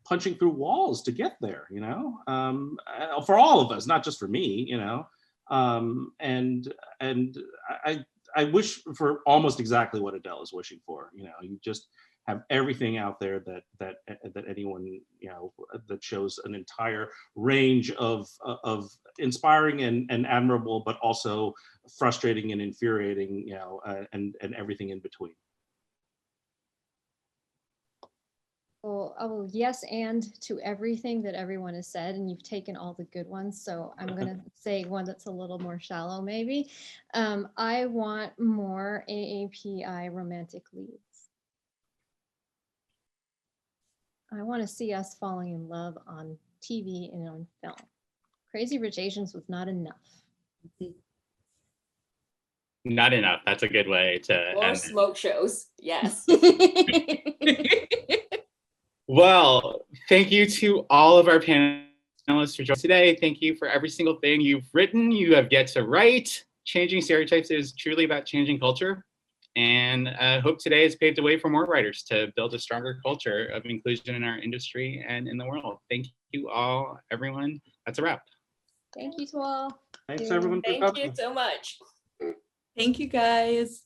[SPEAKER 5] punching through walls to get there. For all of us, not just for me. And I wish for almost exactly what Adele is wishing for. You just have everything out there that anyone that shows an entire range of inspiring and admirable, but also frustrating and infuriating, and everything in between.
[SPEAKER 6] Well, I will yes and to everything that everyone has said, and you've taken all the good ones. So I'm going to say one that's a little more shallow, maybe. I want more AAPI romantic leads. I want to see us falling in love on TV and on film. Crazy Rich Asians was not enough.
[SPEAKER 1] Not enough. That's a good way to
[SPEAKER 4] More
[SPEAKER 1] end.
[SPEAKER 4] smoke shows. Yes.
[SPEAKER 1] Well, thank you to all of our panelists for joining today. Thank you for every single thing you've written, you have yet to write. Changing Stereotypes is truly about changing culture. And I hope today has paved the way for more writers to build a stronger culture of inclusion in our industry and in the world. Thank you all, everyone. That's a wrap.
[SPEAKER 6] Thank you to all.
[SPEAKER 5] Thanks everyone for
[SPEAKER 4] Thank
[SPEAKER 5] coming.
[SPEAKER 4] you so much.
[SPEAKER 2] Thank you guys.